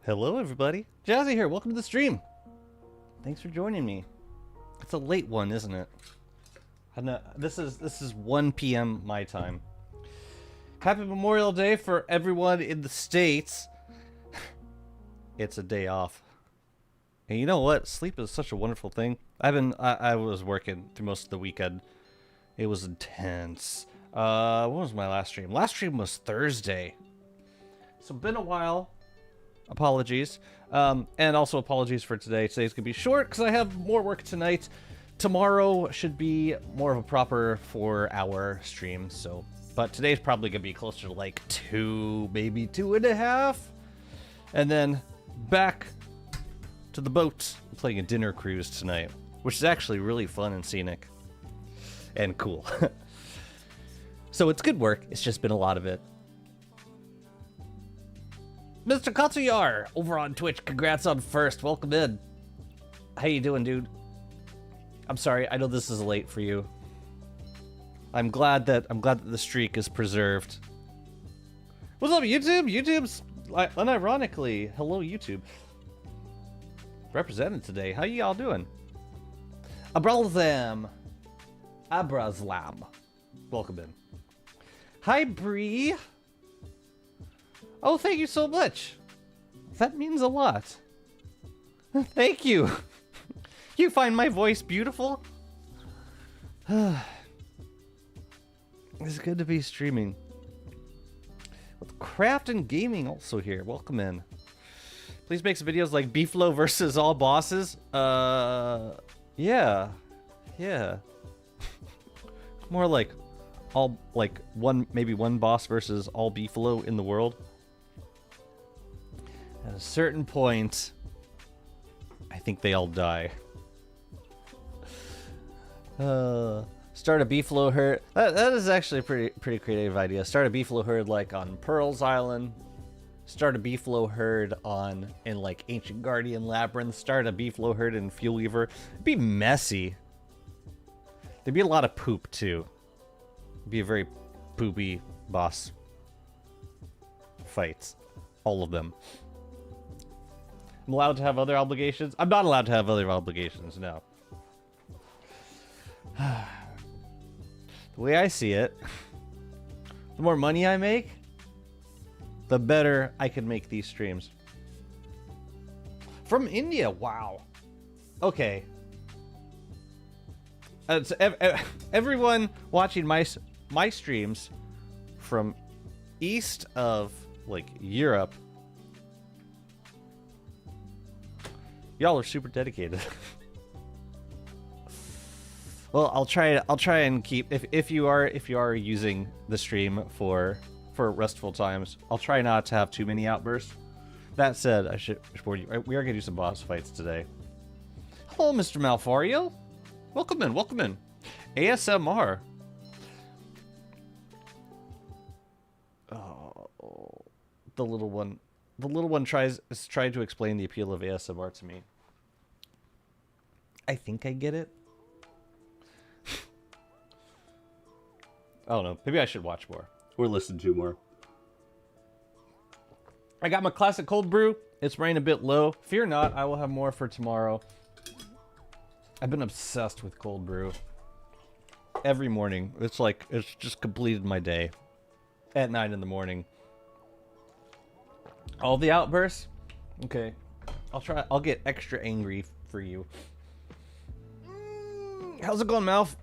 Hello, everybody. Jazzy here. Welcome to the stream. Thanks for joining me. It's a late one, isn't it? I know, this is 1 p.m. my time. Happy Memorial Day for everyone in the States. It's a day off. And you know what? Sleep is such a wonderful thing. I was working through most of the weekend. It was intense. When was my last stream? Last stream was Thursday. So been a while. Apologies. And also apologies for today. Today's gonna be short because I have more work tonight. Tomorrow should be more of a proper 4-hour stream. So, but today's probably gonna be closer to like 2, maybe 2.5. And then back to the boat. I'm playing a dinner cruise tonight, which is actually really fun and scenic and cool. So it's good work. It's just been a lot of it. Mr. Katsuyar over on Twitch, congrats on first. Welcome in. How you doing, dude? I'm sorry, I know this is late for you. I'm glad that the streak is preserved. What's up, YouTube? YouTube's unironically, hello YouTube. Represented today. How y'all doing? Abrazlam. Welcome in. Hi, Bree. Oh, thank you so much. That means a lot. Thank you. You find my voice beautiful? It's good to be streaming. With Craft and Gaming also here. Welcome in. Please make some videos like Beeflo versus all bosses. Yeah. More like maybe one boss versus all Beeflo in the world. At a certain point, I think they all die. Start a beefalo herd. That is actually a pretty creative idea. Start a beefalo herd like on Pearl's Island. Start a beefalo herd in like Ancient Guardian Labyrinth. Start a beefalo herd in Fuel Weaver. It'd be messy. There'd be a lot of poop too. It'd be a very poopy boss fights. All of them. I'm allowed to have other obligations? I'm not allowed to have other obligations, no. The way I see it, the more money I make, the better I can make these streams. From India, wow. Okay. Everyone watching my streams from east of like Europe, y'all are super dedicated. Well, I'll try and keep if you are using the stream for restful times, I'll try not to have too many outbursts. That said, I should warn you, we are gonna do some boss fights today. Hello, Mr. Malfario. Welcome in. ASMR. Oh, the little one is trying to explain the appeal of ASMR to me. I think I get it. I don't know. Maybe I should watch more. Or listen to more. I got my classic cold brew. It's running a bit low. Fear not, I will have more for tomorrow. I've been obsessed with cold brew. Every morning. It's just completed my day. At 9 in the morning. All the outbursts? Okay. I'll get extra angry for you. How's it going, Malf?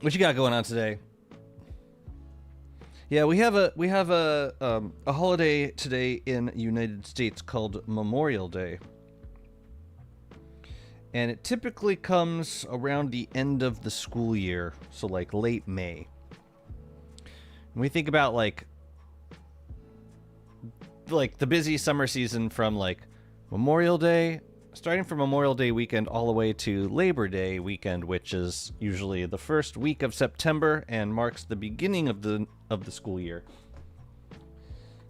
What you got going on today? Yeah, we have a holiday today in United States called Memorial Day. And it typically comes around the end of the school year, so like late May. When we think about like the busy summer season from like Memorial Day, starting from Memorial Day weekend all the way to Labor Day weekend, which is usually the first week of September and marks the beginning of the school year.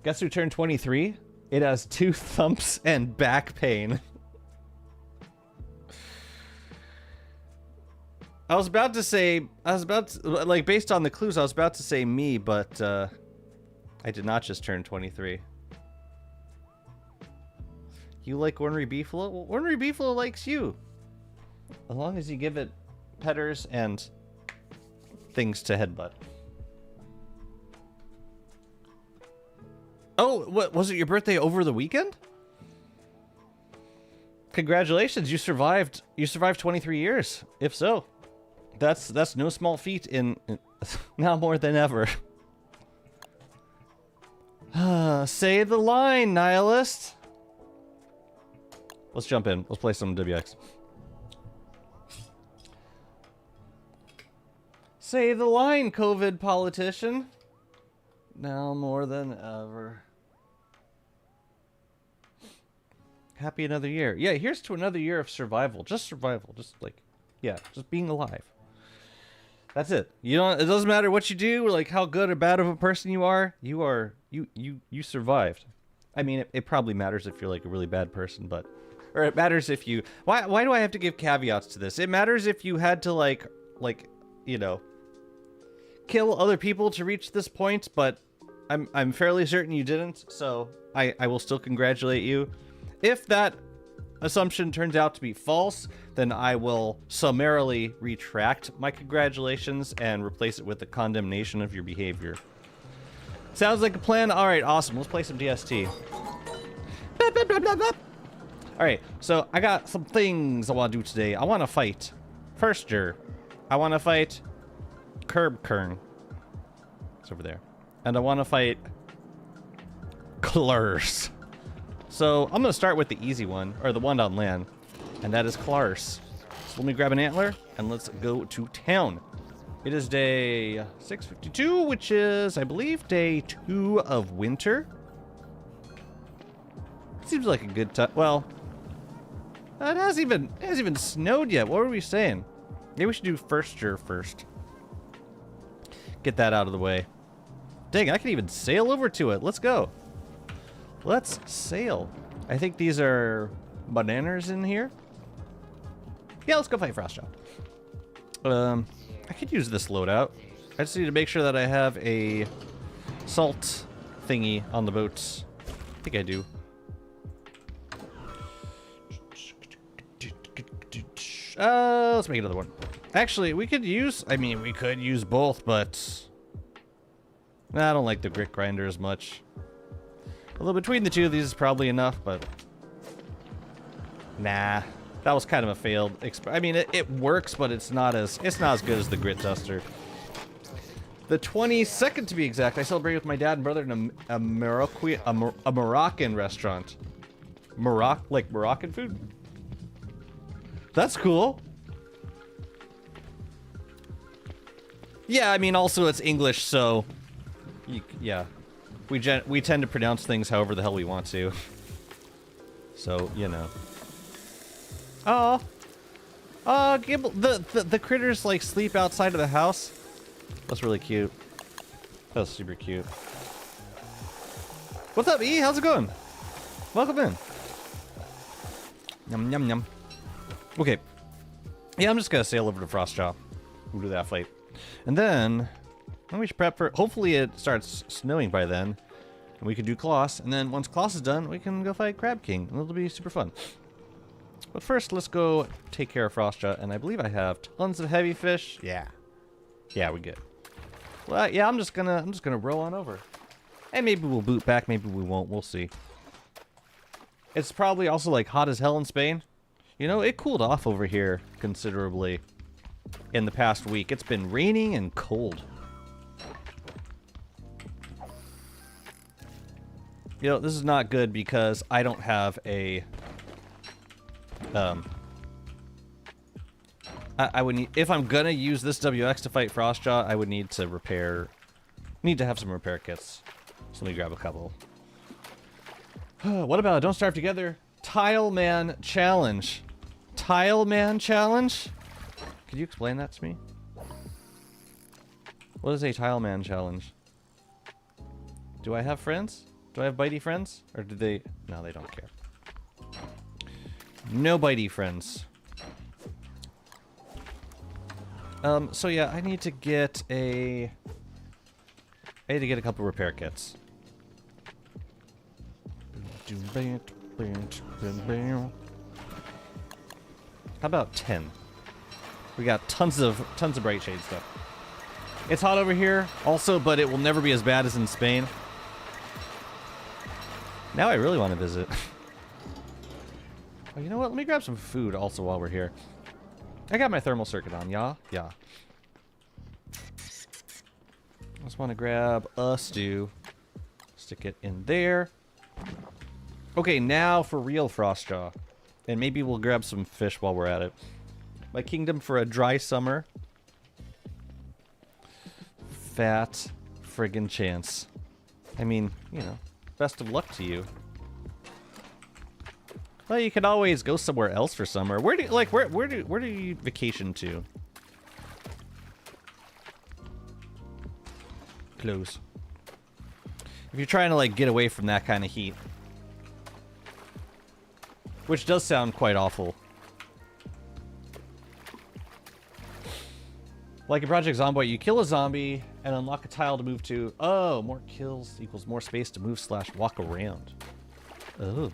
Guess who turned 23? It has 2 thumps and back pain. Like, based on the clues, I was about to say me, but I did not just turn 23. You like ornery beefalo? Well, ornery beefalo likes you. As long as you give it petters and things to headbutt. Oh, what was it? Your birthday over the weekend? Congratulations, you survived. You survived 23 years. If so, that's no small feat in now more than ever. Say the line, nihilist. Let's jump in. Let's play some WX. Say the line, COVID politician. Now more than ever. Happy another year. Yeah, here's to another year of survival. Just survival. Just like, yeah, just being alive. That's it. You don't. It doesn't matter what you do, or like how good or bad of a person you are. You survived. I mean, it probably matters if you're like a really bad person, but or it matters if you. Why do I have to give caveats to this? It matters if you had to like you know, kill other people to reach this point, but I'm fairly certain you didn't. So I will still congratulate you. If that assumption turns out to be false, then I will summarily retract my congratulations and replace it with the condemnation of your behavior. Sounds like a plan. All right, awesome. Let's play some DST. All right, so I got some things I want to do today. I want to fight Firster. I want to fight Curbkern. It's over there. And I want to fight Klurs. So I'm going to start with the easy one, or the one on land, and that is Klars. So let me grab an antler, and let's go to town. It is day 652, which is, I believe, day 2 of winter. Seems like a good time. Well, it hasn't even snowed yet. What were we saying? Maybe we should do Firster first. Get that out of the way. Dang, I can even sail over to it. Let's go. Let's sail. I think these are bananas in here. Yeah, let's go fight Frostjaw. I could use this loadout. I just need to make sure that I have a salt thingy on the boats. I think I do. Let's make another one. Actually, we could use, we could use both, but I don't like the grit grinder as much. Although between the two of these is probably enough, but nah, that was kind of a failed it works, but it's not as good as the grit duster. The 22nd to be exact, I celebrated with my dad and brother in a Moroccan restaurant. Like Moroccan food? That's cool. Yeah, also it's English, so yeah. We tend to pronounce things however the hell we want to. So, you know. Oh. Oh, Gimble. The critters, like, sleep outside of the house. That's really cute. That's super cute. What's up, E? How's it going? Welcome in. Yum, yum, yum. Okay. Yeah, I'm just gonna sail over to Frostjaw. We'll do that fight. And then we should prep for... Hopefully it starts snowing by then. And we can do Kloss. And then once Kloss is done, we can go fight Crab King. And it'll be super fun. But first, let's go take care of Frostjaw. And I believe I have tons of heavy fish. Yeah. Yeah, we're good. Well, yeah, I'm just gonna row on over. And maybe we'll boot back, maybe we won't. We'll see. It's probably also, like, hot as hell in Spain. You know, it cooled off over here considerably in the past week. It's been raining and cold. You know, this is not good because I don't have a... I would need... If I'm gonna use this WX to fight Frostjaw, I would need to repair... Need to have some repair kits. So let me grab a couple. What about Don't Starve Together? Tile Man Challenge. Tile Man Challenge? Could you explain that to me? What is a Tile Man Challenge? Do I have friends? Do I have bitey friends? Or do they... No, they don't care. No bitey friends. So yeah, I need to get a... I need to get a couple repair kits. How about 10? We got tons of bright shade stuff. It's hot over here also, but it will never be as bad as in Spain. Now I really want to visit. Oh, you know what? Let me grab some food also while we're here. I got my thermal circuit on, yeah? Yeah. Just want to grab a stew. Stick it in there. Okay, now for real Frostjaw. And maybe we'll grab some fish while we're at it. My kingdom for a dry summer. Fat friggin' chance. I mean, you know, best of luck to you. Well, you can always go somewhere else for summer. Where do you vacation to? Close. If you're trying to like get away from that kind of heat. Which does sound quite awful. Like in Project Zomboid, you kill a zombie and unlock a tile to move to. Oh, more kills equals more space to move / walk around. Oh.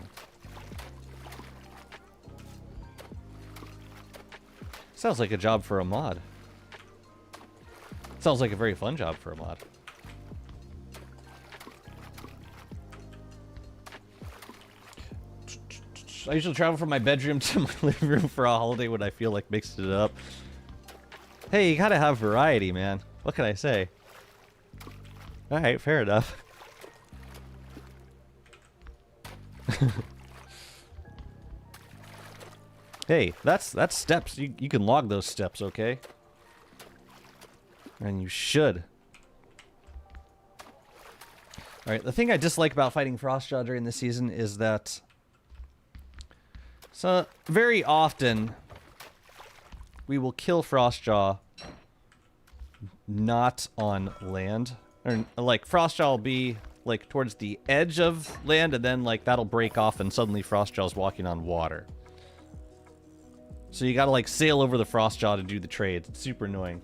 Sounds like a job for a mod. Sounds like a very fun job for a mod. I usually travel from my bedroom to my living room for a holiday when I feel like mixing it up. Hey, you gotta have variety, man. What can I say? Alright, fair enough. Hey, that's steps. You can log those steps, okay? And you should. Alright, the thing I dislike about fighting Frostjaw during this season is that... So, very often, we will kill Frostjaw not on land. Or, like, Frostjaw will be, like, towards the edge of land, and then, like, that'll break off, and suddenly Frostjaw's walking on water. So you gotta, like, sail over the Frostjaw to do the trades. It's super annoying.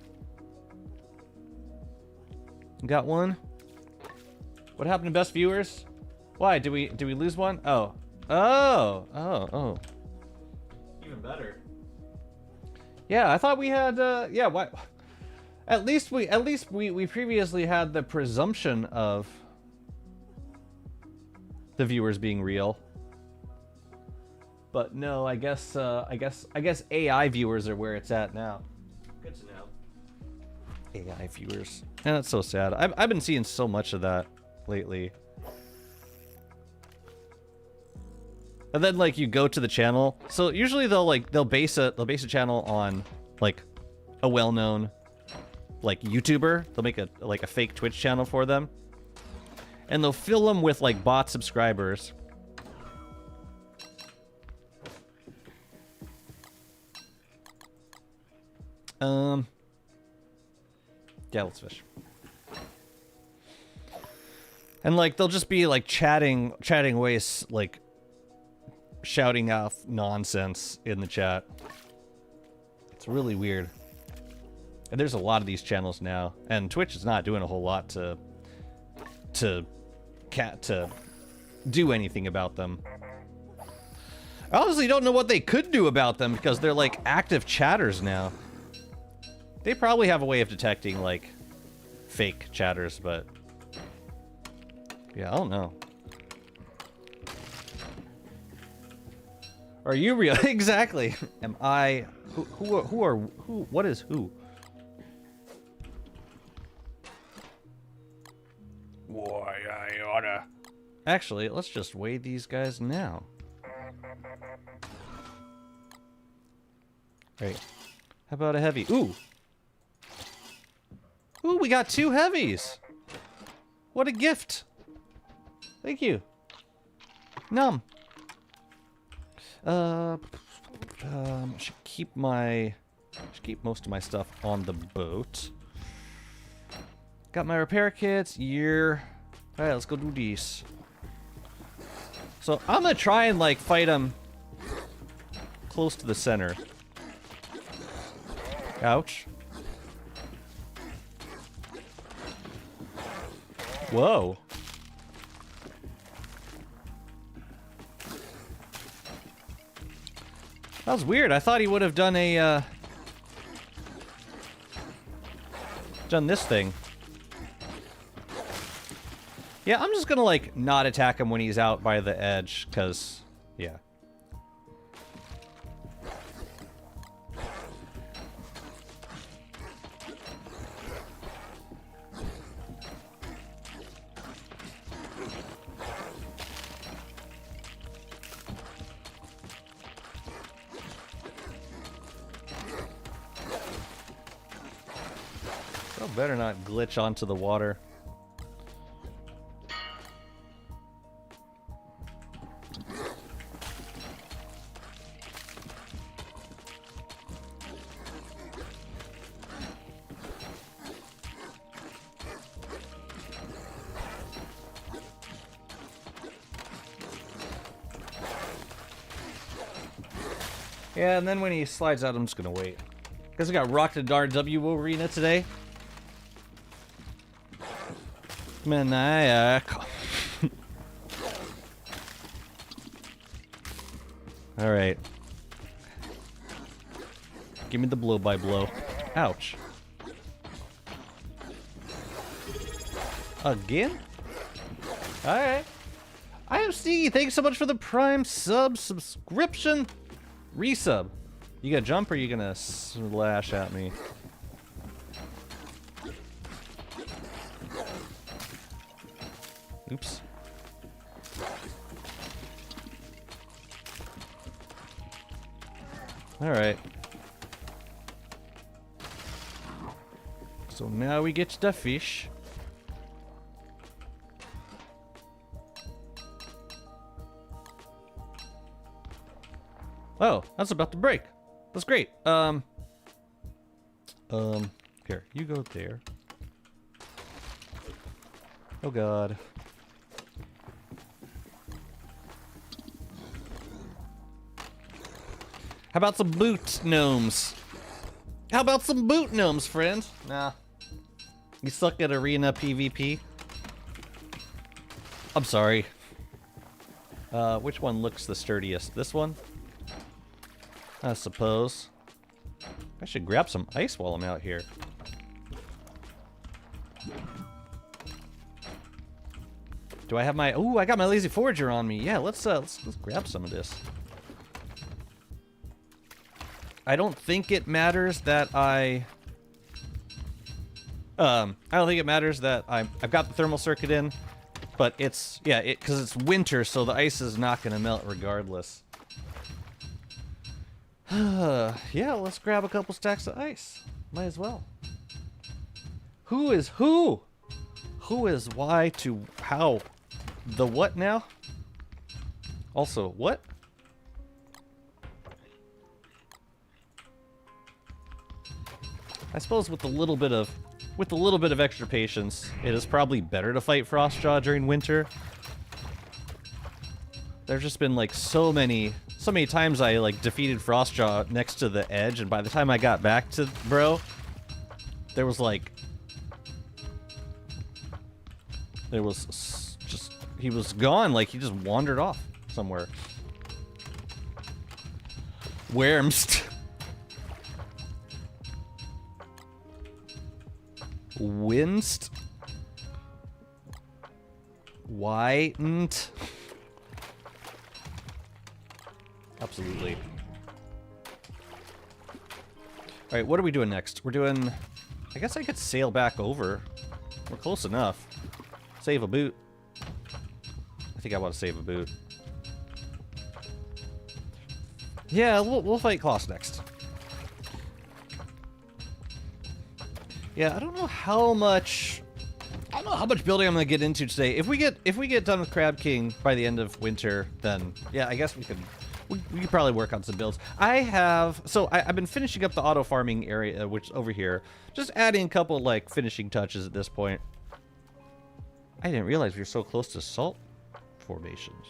Got one? What happened to best viewers? Why? Did we lose one? Oh. Oh. Even better. Yeah, I thought we had yeah, why at least we previously had the presumption of the viewers being real. But no, I guess AI viewers are where it's at now. Good to know. AI viewers. And that's so sad. I've been seeing so much of that lately. And then like you go to the channel. So usually they'll base a channel on like a well-known like YouTuber. They'll make a fake Twitch channel for them. And they'll fill them with like bot subscribers. Yeah, let's fish. And like they'll just be like chatting away, like shouting off nonsense in the chat. It's really weird. And there's a lot of these channels now, and Twitch is not doing a whole lot to do anything about them. I honestly don't know what they could do about them because they're like active chatters now. They probably have a way of detecting like fake chatters, but yeah, I don't know. Are you real? Exactly. Am I? Who? What is who? Why, I oughta. Actually, let's just weigh these guys now. Right. How about a heavy? Ooh. Ooh, we got 2 heavies. What a gift. Thank you. Should keep most of my stuff on the boat. Got my repair kits. All right, let's go do these. So I'm gonna try and like fight him close to the center. Ouch. Whoa. That was weird. I thought he would have done a, done this thing. Yeah, I'm just gonna, like, not attack him when he's out by the edge, because, yeah. Oh, better not glitch onto the water. Yeah, and then when he slides out, I'm just gonna wait. Because I got rocked at RW Arena today. Maniac. Alright. Give me the blow by blow. Ouch. Again? Alright. I am Sneaky. Thanks so much for the Prime subscription. Resub. You gonna jump or you gonna slash at me? Oops. Alright. So now we get the fish. Oh, that's about to break. That's great. Here, you go there. Oh god. How about some boot gnomes? How about some boot gnomes, friend? Nah. You suck at arena PvP? I'm sorry. Which one looks the sturdiest? This one? I suppose. I should grab some ice while I'm out here. Do I have my... Ooh, I got my Lazy Forager on me. Yeah, let's grab some of this. I don't think it matters that I don't think it matters that I've got the thermal circuit in, but it's... Yeah, because it's winter, so the ice is not going to melt regardless. Yeah, let's grab a couple stacks of ice. Might as well. Who is who? Who is why to how? The what now? Also, what? I suppose with a little bit of extra patience, it is probably better to fight Frostjaw during winter. There's just been like so many times I like defeated Frostjaw next to the edge, and by the time I got back to bro, there was just he was gone, like he just wandered off somewhere. Wormst. Winst. Whitened. Absolutely. Alright, what are we doing next? We're doing... I guess I could sail back over. We're close enough. Save a boot. I think I want to save a boot. Yeah, we'll fight Kloss next. Yeah, I don't know how much building I'm gonna get into today. If we get done with Crab King by the end of winter, then yeah, I guess we could probably work on some builds. I've been finishing up the auto farming area, which is over here, just adding a couple like finishing touches at this point. I didn't realize we were so close to salt formations.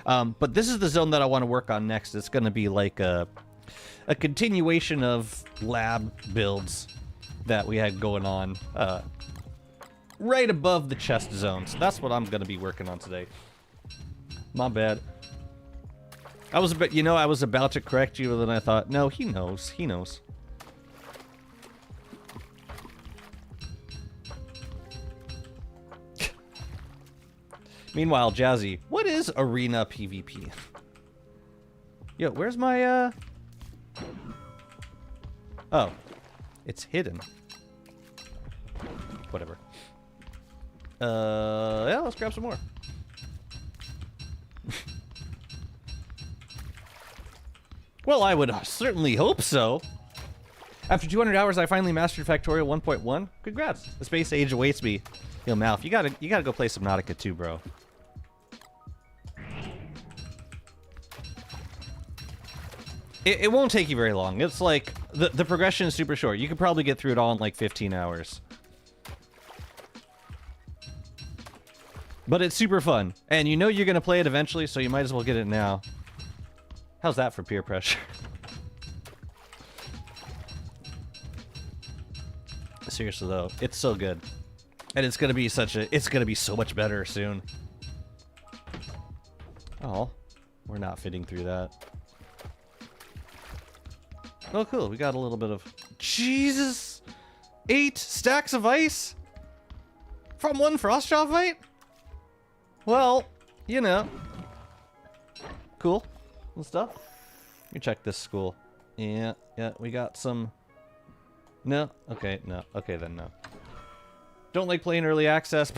But this is the zone that I want to work on next. It's going to be like a continuation of lab builds that we had going on right above the chest zone. So that's what I'm going to be working on today. My bad. I was about, you know, I was about to correct you, and then I thought, no, he knows. He knows. Meanwhile, Jazzy, what is arena PvP? Yo, where's my, Oh. It's hidden. Whatever. Yeah, let's grab some more. Well, I would certainly hope so. After 200 hours, I finally mastered Factorial 1.1. Congrats. The space age awaits me. Yo, Malf, you gotta go play Subnautica too, bro. It won't take you very long. It's like, the progression is super short. You could probably get through it all in like 15 hours. But it's super fun. And you know you're gonna play it eventually, so you might as well get it now. How's that for peer pressure? Seriously though, it's so good. And it's gonna be so much better soon. Oh, we're not fitting through that. Oh, cool. We got a little bit of... Jesus! 8 stacks of ice? From one Frostjaw fight? Well, you know. Cool. And stuff. Let me check this school. Yeah, we got some... No? Okay, no. Okay, then no. Don't like playing early access.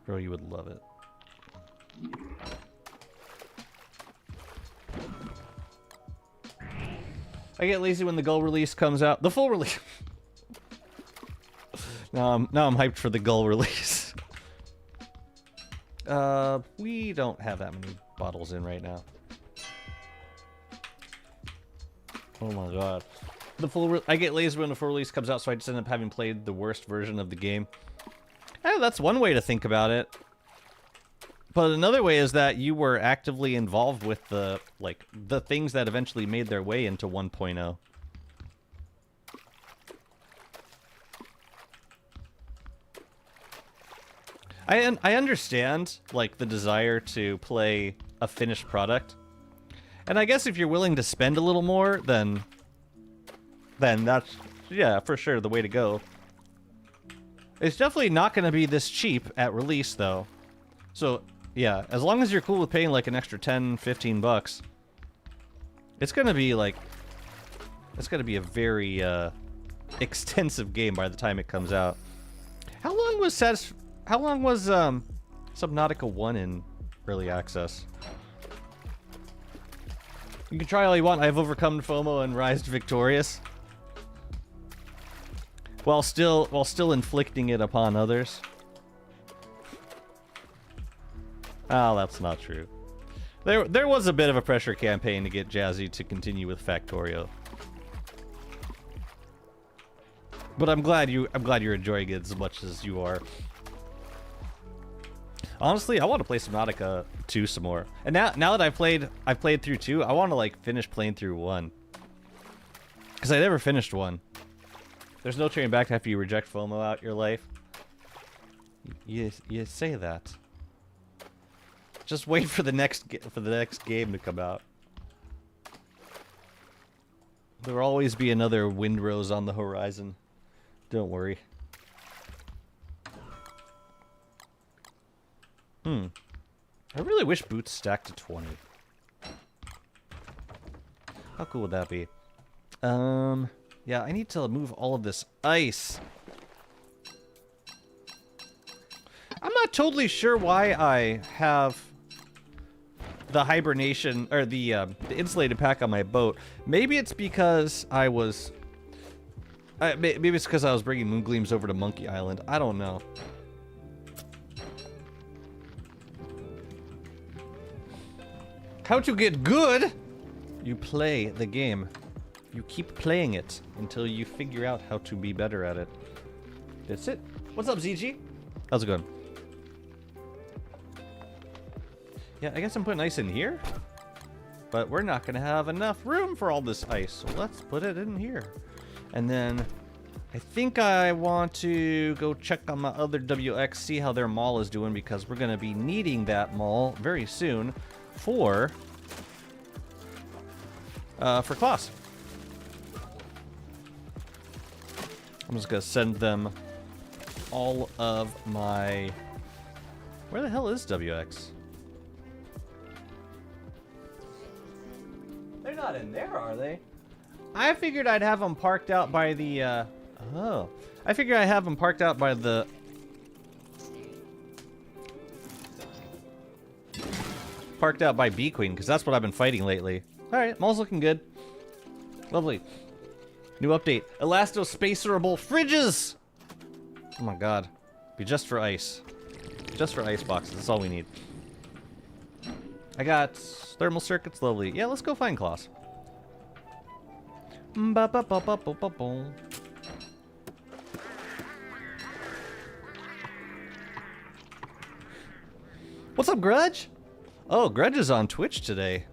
Bro, you would love it. I get lazy when the Gull release comes out. The full release. Now I'm hyped for the Gull release. We don't have that many bottles in right now. Oh my god. I get lazy when the full release comes out, so I just end up having played the worst version of the game. That's one way to think about it. But another way is that you were actively involved with the things that eventually made their way into 1.0. I understand, like, the desire to play a finished product. And I guess if you're willing to spend a little more, then that's, yeah, for sure, the way to go. It's definitely not going to be this cheap at release, though. So... yeah, as long as you're cool with paying like an extra 10, 15 bucks, it's gonna be like, it's gonna be a very extensive game by the time it comes out. How long was Subnautica 1 in early access? You can try all you want. I've overcome FOMO and rised victorious, while still inflicting it upon others. Oh, that's not true. There was a bit of a pressure campaign to get Jazzy to continue with Factorio. But I'm glad you're enjoying it as much as you are. Honestly, I want to play Subnautica 2 some more. And now that I've played through 2, I want to like finish playing through 1. Cuz I never finished 1. There's no turning back after you reject FOMO out your life. You say that. Just wait for the next game to come out. There will always be another Windrose on the horizon. Don't worry. I really wish boots stacked to 20. How cool would that be? Yeah, I need to move all of this ice. I'm not totally sure why I have the hibernation, or the insulated pack on my boat. Maybe it's because I was... maybe it's because I was bringing Moongleams over to Monkey Island. I don't know. How to get good? You play the game. You keep playing it until you figure out how to be better at it. That's it. What's up, ZG? How's it going? Yeah, I guess I'm putting ice in here. But we're not going to have enough room for all this ice. So let's put it in here. And then I think I want to go check on my other WX, see how their mall is doing, because we're going to be needing that mall very soon for class. I'm just going to send them all of my... Where the hell is WX? They're not in there, are they? I figured I'd have them parked out by the, Oh. I figured I'd have them parked out by the... Parked out by B Queen, because that's what I've been fighting lately. Alright, mall's looking good. Lovely. New update. Elasto-spacerable fridges! Oh my god. Be just for ice. Just for ice boxes. That's all we need. I got thermal circuits. Lovely. Yeah, let's go find Klaus. What's up, Grudge? Oh, Grudge is on Twitch today.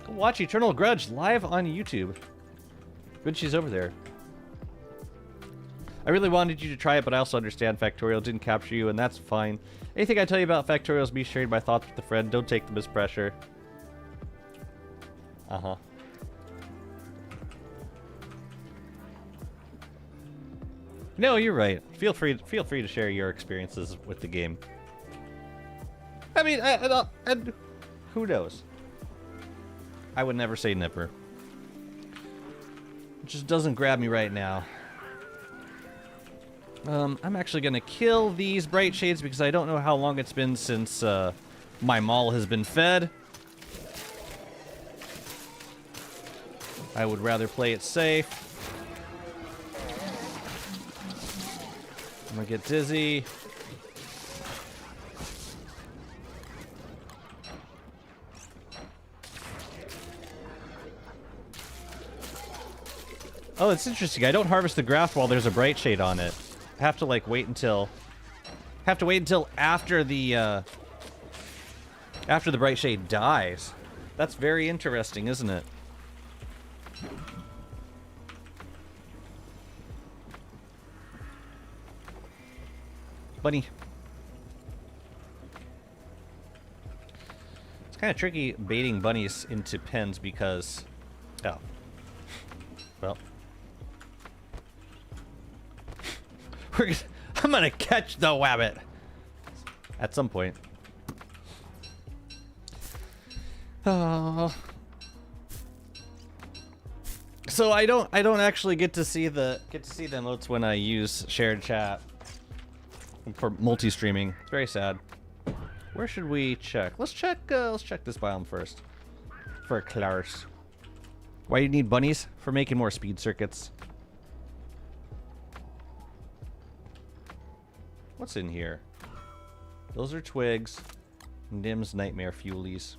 Go watch Eternal Grudge live on YouTube. Good she's over there. I really wanted you to try it, but I also understand Factorial didn't capture you, and that's fine. Anything I tell you about Factorials, be sharing my thoughts with a friend. Don't take them as pressure. Uh-huh. No, you're right. Feel free to share your experiences with the game. I mean, and who knows? I would never say never. It just doesn't grab me right now. I'm actually gonna kill these bright shades because I don't know how long it's been since my mall has been fed. I would rather play it safe. I'm gonna get dizzy. Oh, it's interesting. I don't harvest the grass while there's a bright shade on it. I have to like wait until after the bright shade dies. That's very interesting, isn't it? Bunny. It's kind of tricky baiting bunnies into pens because... Oh. Well. I'm gonna catch the wabbit at some point. Oh. So I don't actually get to see the notes when I use shared chat for multi-streaming. It's very sad. Where should we check? Let's check this biome first for Klaus. Why do you need bunnies? For making more speed circuits. What's in here? Those are twigs. Nim's nightmare fuelies.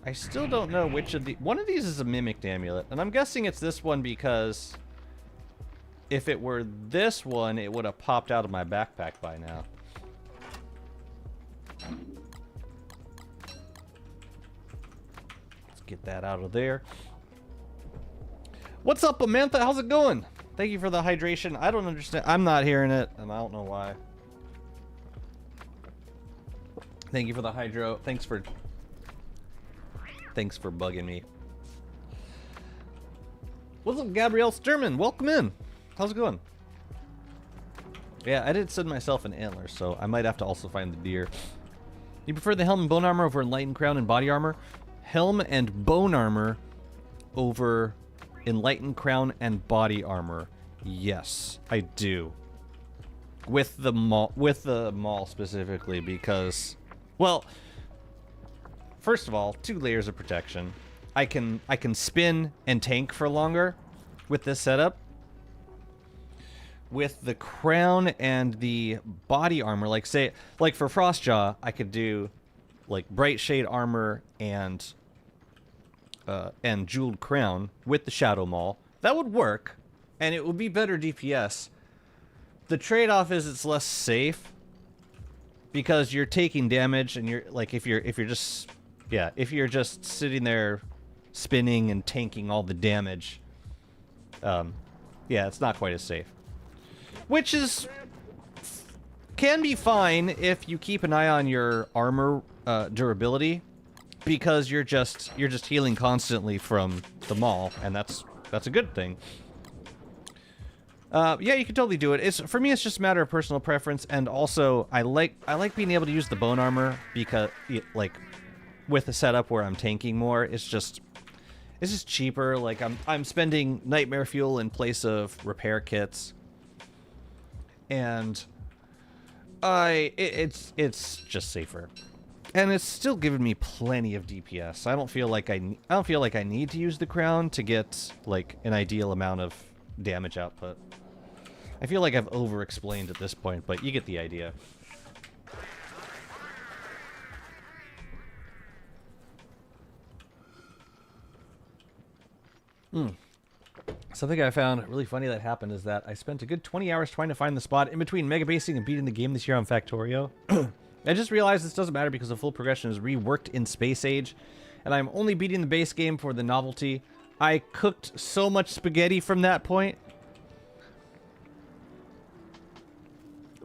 I still don't know which of the... One of these is a mimicked amulet. And I'm guessing it's this one because... if it were this one, it would have popped out of my backpack by now. Let's get that out of there. What's up, Amantha? How's it going? Thank you for the hydration. I don't understand. I'm not hearing it, and I don't know why. Thank you for the hydro. Thanks for bugging me. What's up, Gabrielle Sturman? Welcome in. How's it going? Yeah, I did send myself an antler, so I might have to also find the deer. You prefer the helm and bone armor over enlightened crown and body armor? Helm and bone armor over enlightened crown and body armor. Yes, I do. With the maul specifically because, well, first of all, 2 layers of protection. I can spin and tank for longer with this setup. With the crown and the body armor, like for Frostjaw, I could do like bright shade armor and jeweled crown with the shadow maul. That would work, and it would be better DPS. The trade-off is it's less safe because you're taking damage, and you're like if you're just sitting there spinning and tanking all the damage, Yeah, it's not quite as safe. Which is... can be fine if you keep an eye on your armor durability, because you're just healing constantly from the maul, and that's a good thing. Yeah, you can totally do it. For me, it's just a matter of personal preference, and also I like being able to use the bone armor because like with a setup where I'm tanking more, it's just cheaper. Like I'm spending nightmare fuel in place of repair kits, and it's just safer, and it's still giving me plenty of DPS. I don't feel like I need to use the crown to get like an ideal amount of damage output. I feel like I've over-explained at this point, but you get the idea. Something I found really funny that happened is that I spent a good 20 hours trying to find the spot in between megabasing and beating the game this year on Factorio. I just realized this doesn't matter because the full progression is reworked in Space Age, and I'm only beating the base game for the novelty. I cooked so much spaghetti from that point.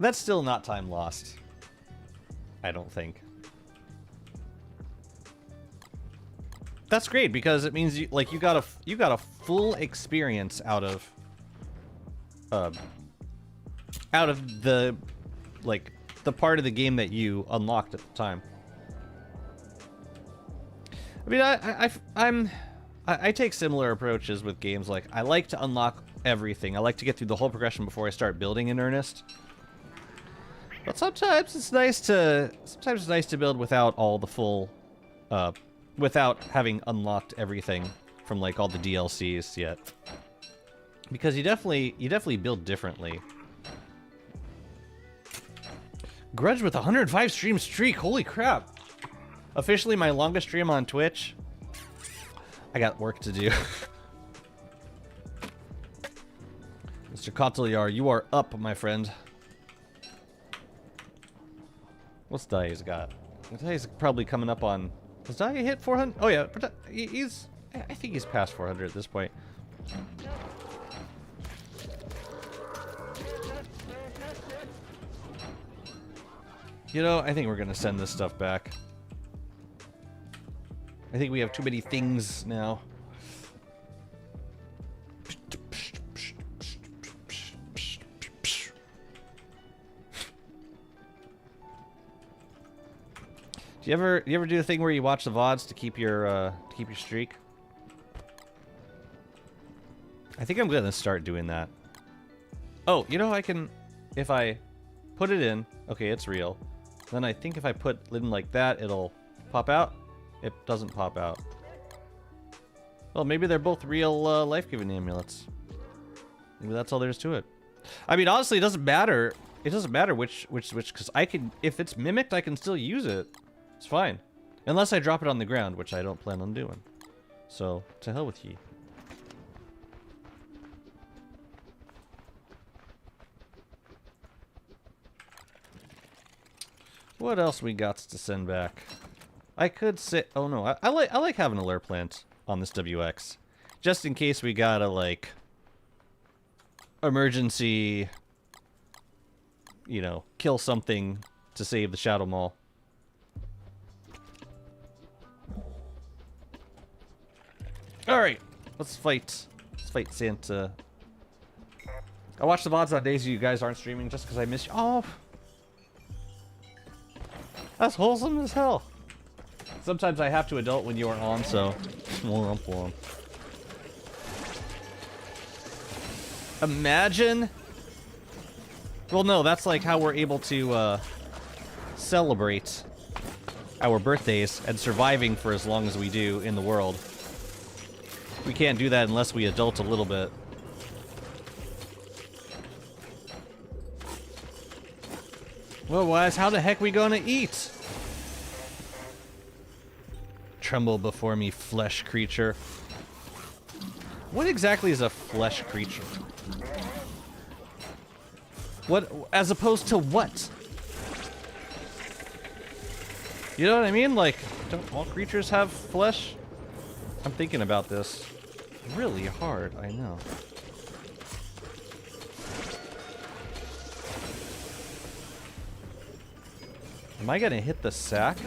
That's still not time lost, I don't think. That's great because it means you got a full experience out of the the part of the game that you unlocked at the time. I mean, I take similar approaches with games. Like, I like to unlock everything. I like to get through the whole progression before I start building in earnest. But sometimes it's nice to build without all the full, without having unlocked everything from like all the DLCs yet, because you definitely build differently. Grudge with 105 stream streak, holy crap! Officially my longest stream on Twitch. I got work to do. Mr. Cotillard, you are up, my friend. What's Dai's got? Dai's probably coming up on... Has Dai hit 400? Oh yeah, he's... I think he's past 400 at this point. You know, I think we're gonna send this stuff back. I think we have too many things now. You ever do a thing where you watch the VODs to keep your streak? I think I'm gonna start doing that. Oh, you know, I can, if I put it in, okay, it's real. Then I think if I put it in like that, it'll pop out. It doesn't pop out. Well, maybe they're both real life-giving amulets. Maybe that's all there is to it. I mean, honestly, it doesn't matter. It doesn't matter which, because I can, if it's mimicked, I can still use it. It's fine. Unless I drop it on the ground, which I don't plan on doing. So, to hell with ye. What else we got to send back? I could say... Oh no, I like having a lair plant on this WX. Just in case we gotta, like... emergency... You know, kill something to save the Shadow Mall. Alright, let's fight Santa. I watch the VODs on days you guys aren't streaming just because I miss you. Oh! That's wholesome as hell. Sometimes I have to adult when you are on, so... Imagine... Well, no, that's like how we're able to, celebrate our birthdays and surviving for as long as we do in the world. We can't do that unless we adult a little bit. Well, Wise, how the heck we gonna eat? Tremble before me, flesh creature. What exactly is a flesh creature? What, as opposed to what? You know what I mean? Like, don't all creatures have flesh? I'm thinking about this really hard, I know. Am I gonna hit the sack?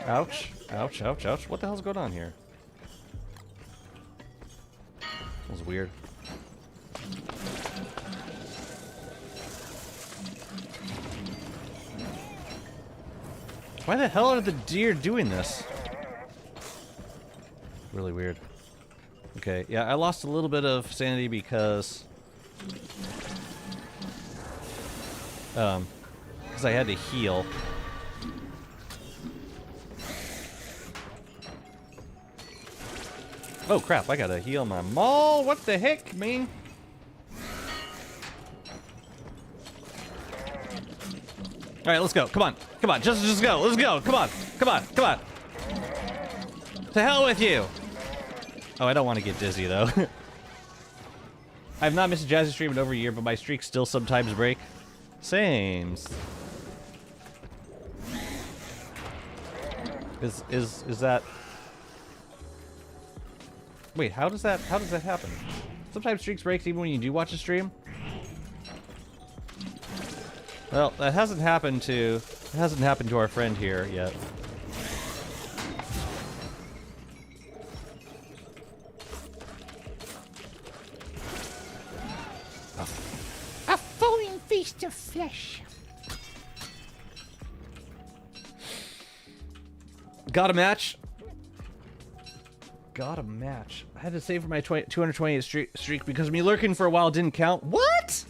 Ouch. Ouch, ouch, ouch. What the hell's going on here? That was weird. Why the hell are the deer doing this? Really weird. Okay, yeah, I lost a little bit of sanity because I had to heal. Oh crap, I gotta heal my maul. What the heck, man? Alright, let's go. Come on. Come on. Just go. Let's go. Come on. Come on. Come on. To hell with you. Oh, I don't want to get dizzy, though. I've not missed a Jazzy stream in over a year, but my streaks still sometimes break. Sames. Is that... Wait, how does that happen? Sometimes streaks break even when you do watch a stream? Well, that hasn't happened to our friend here yet. A falling feast of flesh. Got a match. Got a match. I had to save for my 228 streak because me lurking for a while didn't count. What?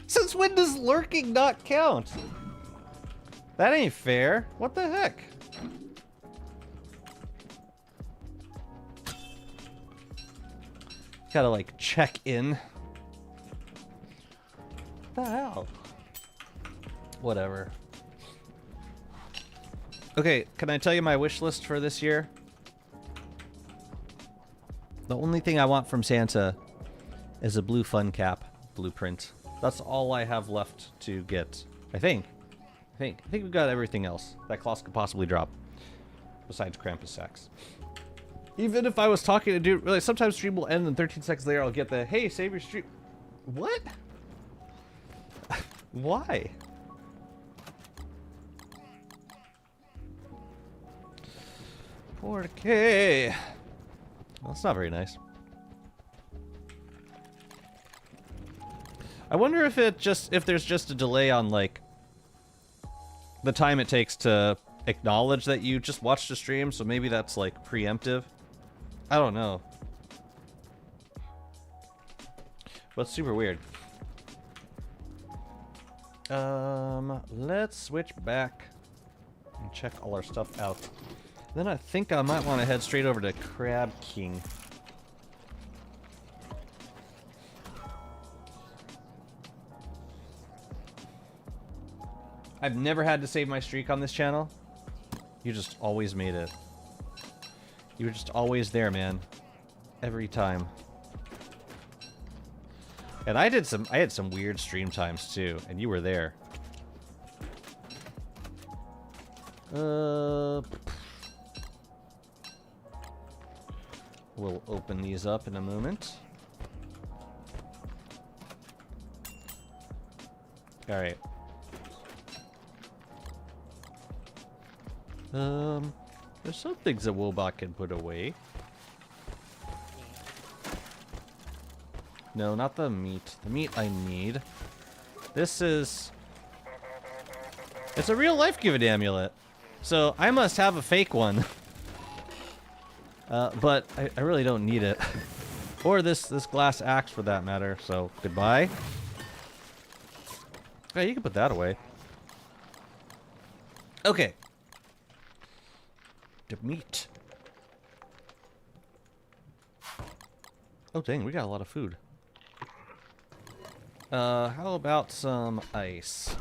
Since when does lurking not count? That ain't fair. What the heck? Gotta like check in. What the hell? Whatever. Okay, can I tell you my wish list for this year? The only thing I want from Santa is a blue fun cap blueprint. That's all I have left to get. I think we've got everything else that Klaus could possibly drop. Besides Krampus sacks. Even if I was talking to dude, like sometimes stream will end and 13 seconds later I'll get the, hey, save your stream. What? Why? Okay. Well, that's not very nice. I wonder if there's just a delay on like the time it takes to acknowledge that you just watched a stream, so maybe that's like preemptive. I don't know. But it's super weird. Let's switch back and check all our stuff out. Then I think I might want to head straight over to Crab King. I've never had to save my streak on this channel. You just always made it. You were just always there, man. Every time. And I had some weird stream times too, and you were there. We'll open these up in a moment. Alright. There's some things that Wobot can put away. No, not the meat. The meat I need. This is... It's a real life-giving amulet. So, I must have a fake one. But I really don't need it. Or this glass axe for that matter, so goodbye. Yeah, you can put that away. Okay. The meat. Oh dang, we got a lot of food. How about some ice?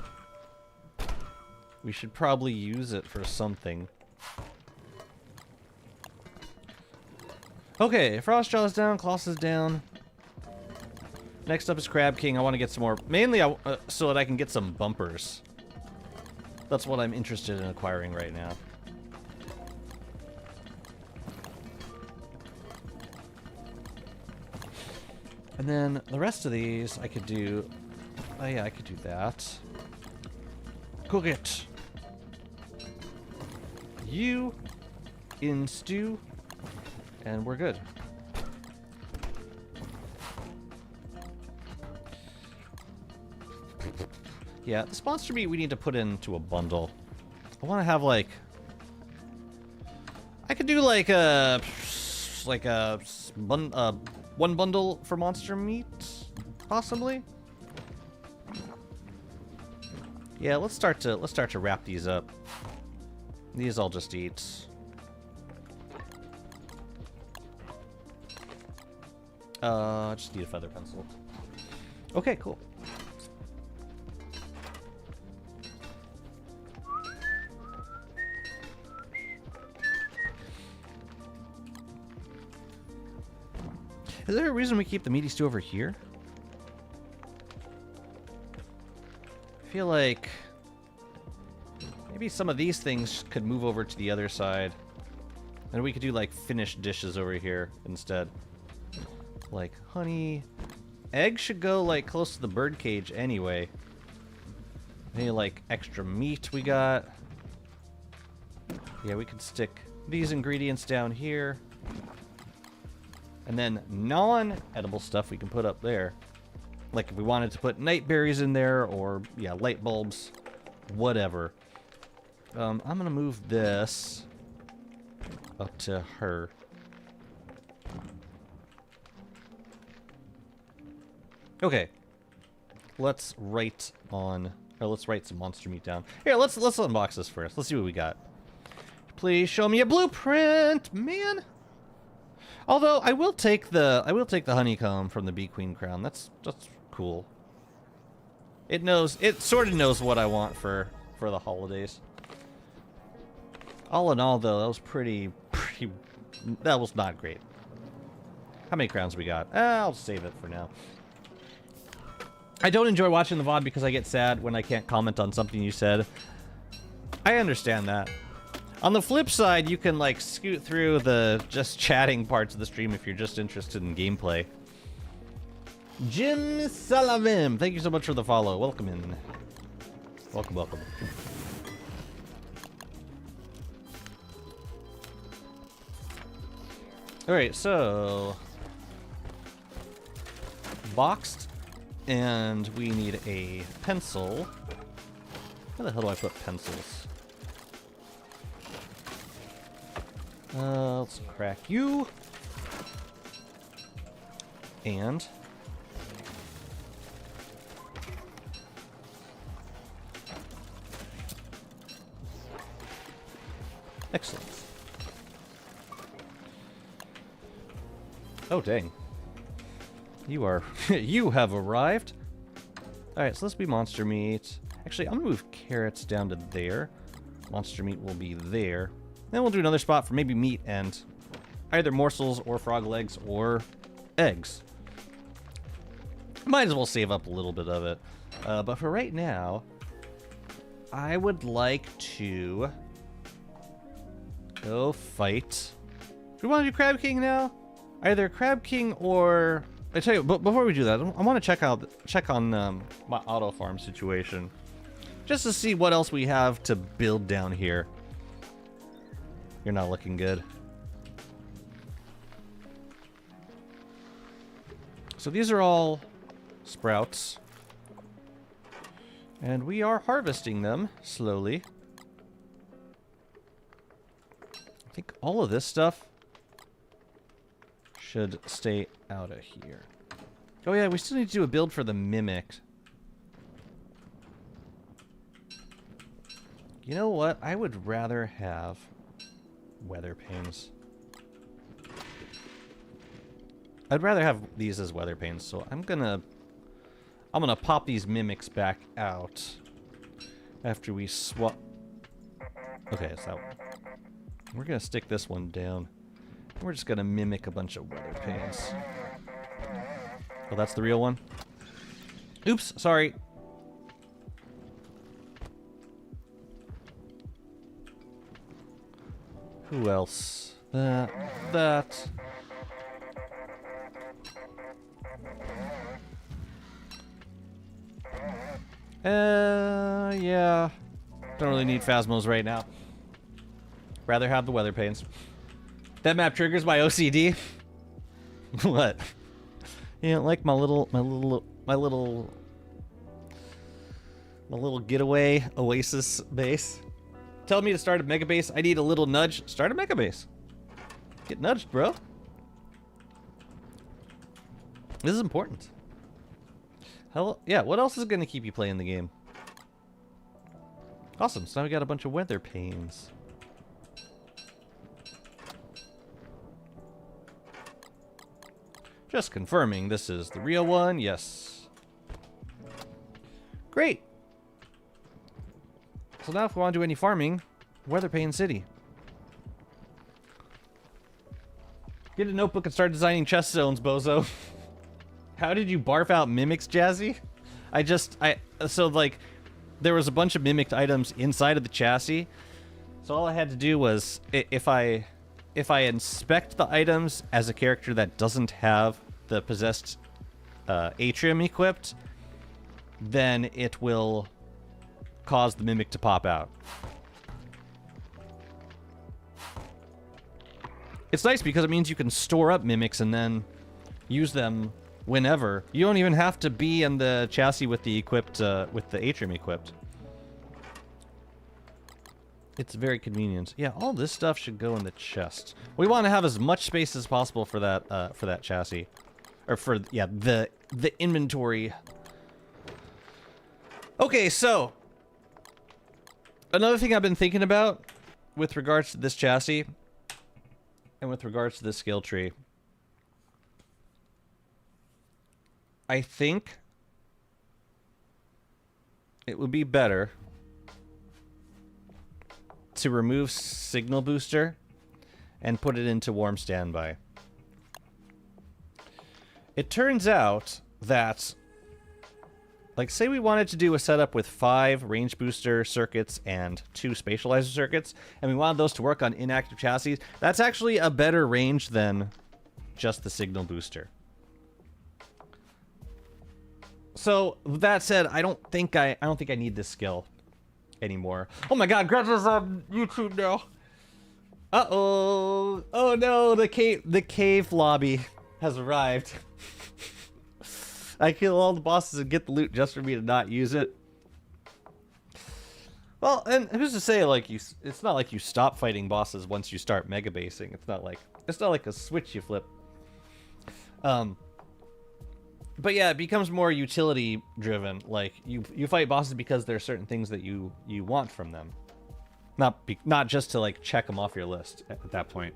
We should probably use it for something. Okay, Frostjaw is down, Kloss is down. Next up is Crab King. I want to get some more, mainly so that I can get some bumpers. That's what I'm interested in acquiring right now. And then the rest of these I could do... Oh yeah, I could do that. Cook it. You in stew, and we're good. Yeah, this monster meat we need to put into a bundle. I want to have like, I could do like a one bundle for monster meat, possibly. Yeah, let's start to wrap these up. These I'll just eat. I just need a feather pencil. Okay, cool. Is there a reason we keep the meaty stew over here? I feel like maybe some of these things could move over to the other side. And we could do like finished dishes over here instead. Like honey. Eggs should go like close to the bird cage anyway. Any like extra meat we got. Yeah, we could stick these ingredients down here. And then non-edible stuff we can put up there. Like if we wanted to put night berries in there or, yeah, light bulbs. Whatever. I'm gonna move this up to her. Okay. Let's write some monster meat down. Here, let's unbox this first. Let's see what we got. Please show me a blueprint, man. Although I will take the honeycomb from the Bee Queen crown. That's cool. It sort of knows what I want for the holidays. All in all, though, that was not great. How many crowns we got? I'll save it for now. I don't enjoy watching the VOD because I get sad when I can't comment on something you said. I understand that. On the flip side, you can like scoot through the just chatting parts of the stream if you're just interested in gameplay. Jim Salavim, thank you so much for the follow. Welcome in. Welcome, welcome. Alright, so boxed, and we need a pencil. Where the hell do I put pencils? Let's crack you. And excellent. Oh, dang. You are... you have arrived. Alright, so let's be monster meat. Actually, I'm gonna move carrots down to there. Monster meat will be there. Then we'll do another spot for maybe meat and either morsels or frog legs or eggs. Might as well save up a little bit of it. But for right now, I would like to go fight. Do we want to do Crab King now? Either Crab King or... I tell you, but before we do that, I want to check on my auto farm situation. Just to see what else we have to build down here. You're not looking good. So these are all sprouts. And we are harvesting them slowly. I think all of this stuff should stay out of here. Oh yeah, we still need to do a build for the mimic. You know what? I would rather have weather panes. I'd rather have these as weather panes, so I'm gonna pop these mimics back out after we swap. Okay, so we're gonna stick this one down. We're just gonna mimic a bunch of weather panes. Oh, that's the real one? Oops, sorry. Who else? That. Yeah. Don't really need Phasmos right now. Rather have the weather panes. That map triggers my OCD. What? You don't like my little getaway oasis base? Tell me to start a Megabase. I need a little nudge. Start a Megabase. Get nudged, bro. This is important. Hell, yeah, what else is going to keep you playing the game? Awesome, so now we got a bunch of weather panes. Just confirming this is the real one. Yes. Great. So now if we want to do any farming, Weatherpane City. Get a notebook and start designing chest zones, bozo. How did you barf out mimics, Jazzy? So like, there was a bunch of mimicked items inside of the chassis. So all I had to do was, if I inspect the items as a character that doesn't have the possessed atrium equipped, then it will cause the mimic to pop out. It's nice because it means you can store up mimics and then use them whenever. You don't even have to be in the chassis with the equipped, with the atrium equipped. It's very convenient. Yeah, all this stuff should go in the chest. We want to have as much space as possible for that chassis, or for the inventory. Okay, so another thing I've been thinking about with regards to this chassis and with regards to this skill tree, I think it would be better to remove signal booster and put it into warm standby. It turns out that, like, say we wanted to do a setup with 5 range booster circuits and 2 spatializer circuits, and we wanted those to work on inactive chassis, that's actually a better range than just the signal booster. So that said, I don't think I need this skill anymore. Oh my god, Grudge is on YouTube now. Uh-oh. Oh no, the cave lobby has arrived. I kill all the bosses and get the loot just for me to not use it. Well, and who's to say, like, it's not like you stop fighting bosses once you start megabasing. It's not like a switch you flip. But yeah, it becomes more utility driven. Like, you fight bosses because there are certain things that you want from them, not just to like check them off your list at that point.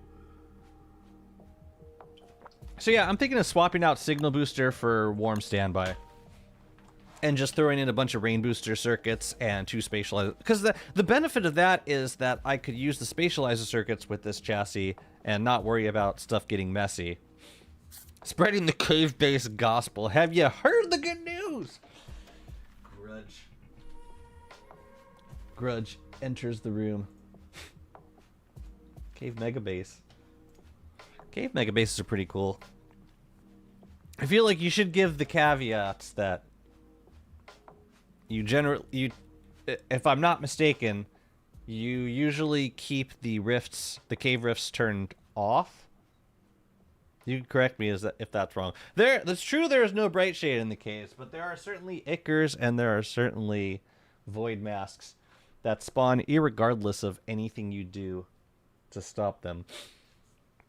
So yeah, I'm thinking of swapping out signal booster for warm standby, and just throwing in a bunch of rain booster circuits and 2 spatializer. Because the benefit of that is that I could use the spatializer circuits with this chassis and not worry about stuff getting messy. Spreading the cave-based gospel. Have you heard the good news? Grudge enters the room. Cave Megabase. Cave Megabases are pretty cool. I feel like you should give the caveats that if I'm not mistaken, you usually keep the cave rifts turned off. You can correct me if that's wrong. That's true, there is no bright shade in the caves, but there are certainly Ickers and there are certainly void masks that spawn irregardless of anything you do to stop them.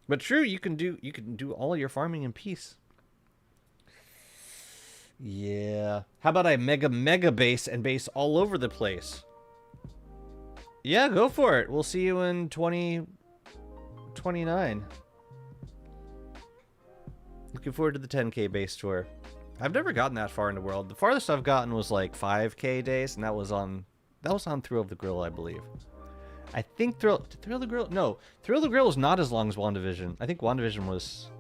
But true, you can do all your farming in peace. Yeah. How about I mega base and base all over the place? Yeah, go for it. We'll see you in 2029. Looking forward to the 10K base tour. I've never gotten that far in the world. The farthest I've gotten was like 5K days, and that was on Thrill of the Grill, I believe. I think Thrill of the Grill. No, Thrill of the Grill was not as long as WandaVision. I think WandaVision was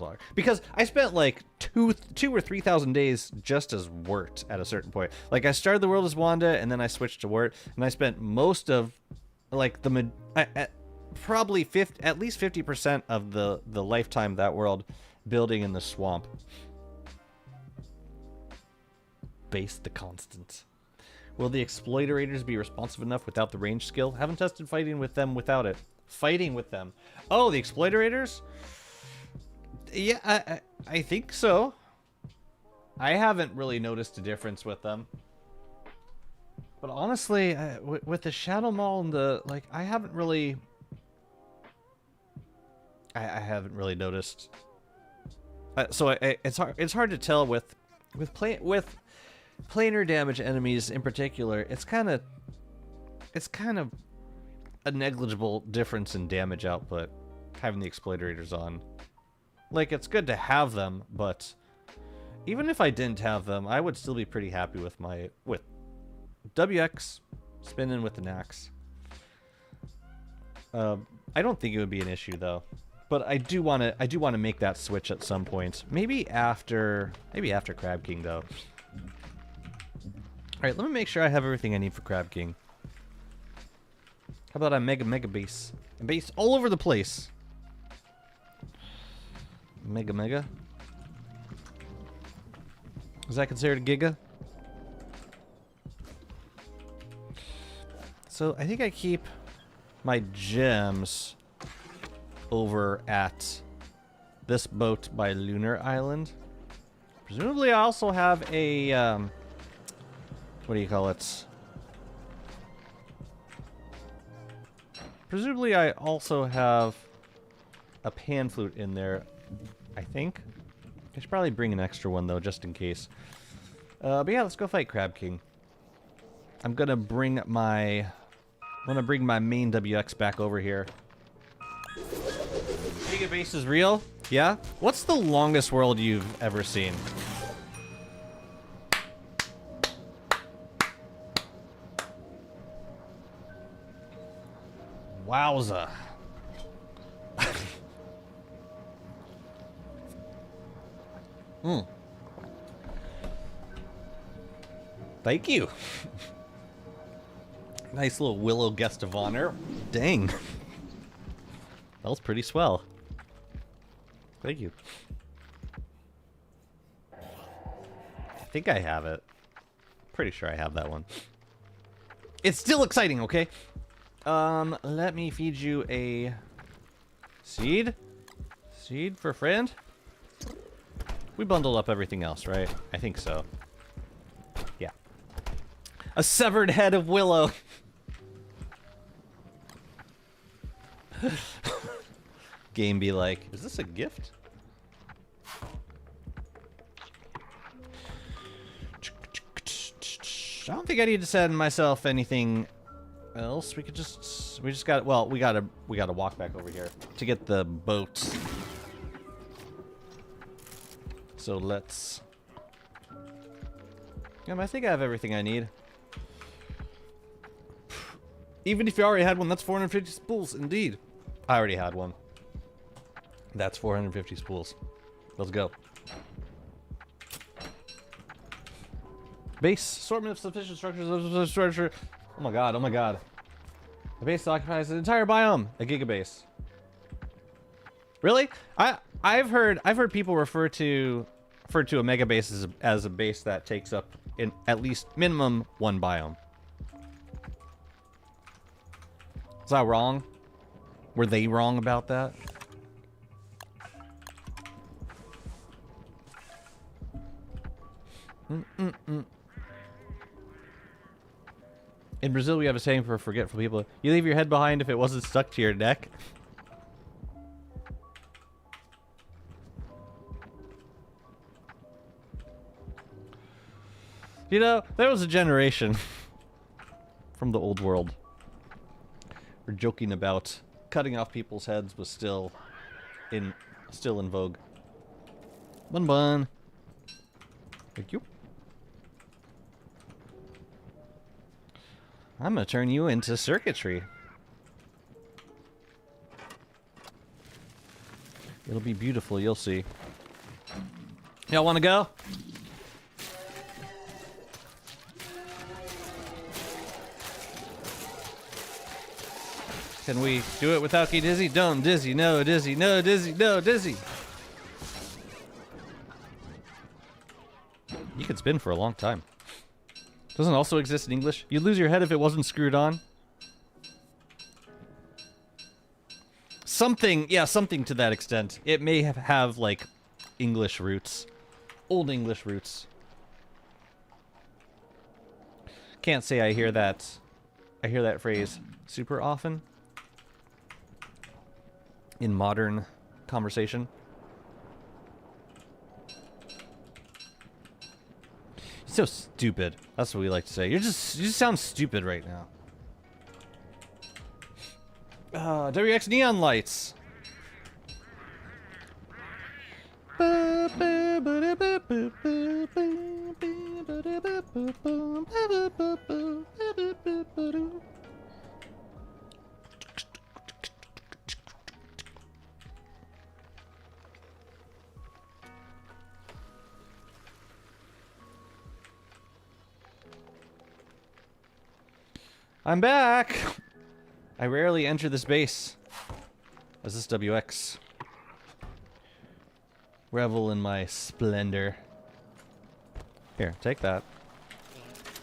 long because I spent like 2,000 or 3,000 days just as Wirt at a certain point. Like, I started the world as Wanda, and then I switched to Wirt, and I spent most of like probably at least 50% of the lifetime of that world building in the swamp. Base the constant. Will the exploiterators be responsive enough without the range skill? Haven't tested fighting with them without it. Fighting with them. Oh, the exploiterators? Yeah, I think so. I haven't really noticed a difference with them. But honestly, with the Shadow Maul and the... Like, I haven't really... I haven't really noticed. So it's hard to tell with planar damage enemies in particular. It's kind of a negligible difference in damage output having the exploiterators on. Like, it's good to have them, but even if I didn't have them, I would still be pretty happy with WX spinning with the Nax. I don't think it would be an issue though. But I do want to make that switch at some point. Maybe after Crab King though. All right, let me make sure I have everything I need for Crab King. How about a Megabase? And base all over the place. Mega. Is that considered a Giga? So I think I keep my gems over at this boat by Lunar Island. Presumably I also have a, what do you call it? Presumably I also have a pan flute in there, I think. I should probably bring an extra one though, just in case. But yeah, let's go fight Crab King. I'm gonna bring my main WX back over here. Megabase is real? Yeah? What's the longest world you've ever seen? Wowza. Thank you. Nice little Willow guest of honor. Dang. That was pretty swell. Thank you. I think I have it. Pretty sure I have that one. It's still exciting, okay? Let me feed you a seed. Seed for friend? We bundled up everything else, right? I think so. Yeah. A severed head of Willow. Game be like, is this a gift? I don't think I need to send myself anything else. We just got, well, we gotta walk back over here to get the boat. So let's... I think I have everything I need. Even if you already had one, that's 450 spools, indeed. I already had one. That's 450 spools. Let's go. Base assortment of sufficient structures. Oh my god, oh my god. The base occupies an entire biome. A gigabase. Really? I've heard people refer to a megabase as a base that takes up in at least minimum one biome. Is that wrong? Were they wrong about that? In Brazil, we have a saying for forgetful people. You leave your head behind if it wasn't stuck to your neck. You know, there was a generation from the old world where joking about cutting off people's heads was still in vogue. Bun. Thank you. I'm gonna turn you into circuitry. It'll be beautiful, you'll see. Y'all wanna go? Can we do it without getting dizzy? Don't dizzy, no dizzy, no dizzy, no dizzy. You could spin for a long time. Doesn't also exist in English. You'd lose your head if it wasn't screwed on. Something, yeah, something to that extent. It may have like, English roots. Old English roots. Can't say I hear that phrase super often in modern conversation. So stupid. That's what we like to say. You just sound stupid right now. WX neon lights. I'm back! I rarely enter this base. As this WX. Revel in my splendor. Here, take that.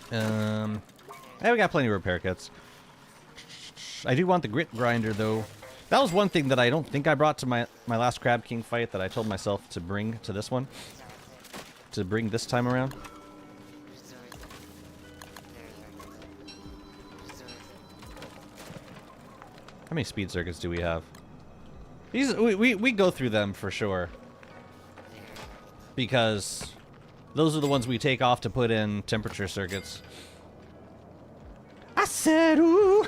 Hey, we got plenty of repair kits. I do want the grit grinder, though. That was one thing that I don't think I brought to my last Crab King fight that I told myself to bring to this one. To bring this time around. How many speed circuits do we have? These we go through them for sure. Because those are the ones we take off to put in temperature circuits. I said ooh.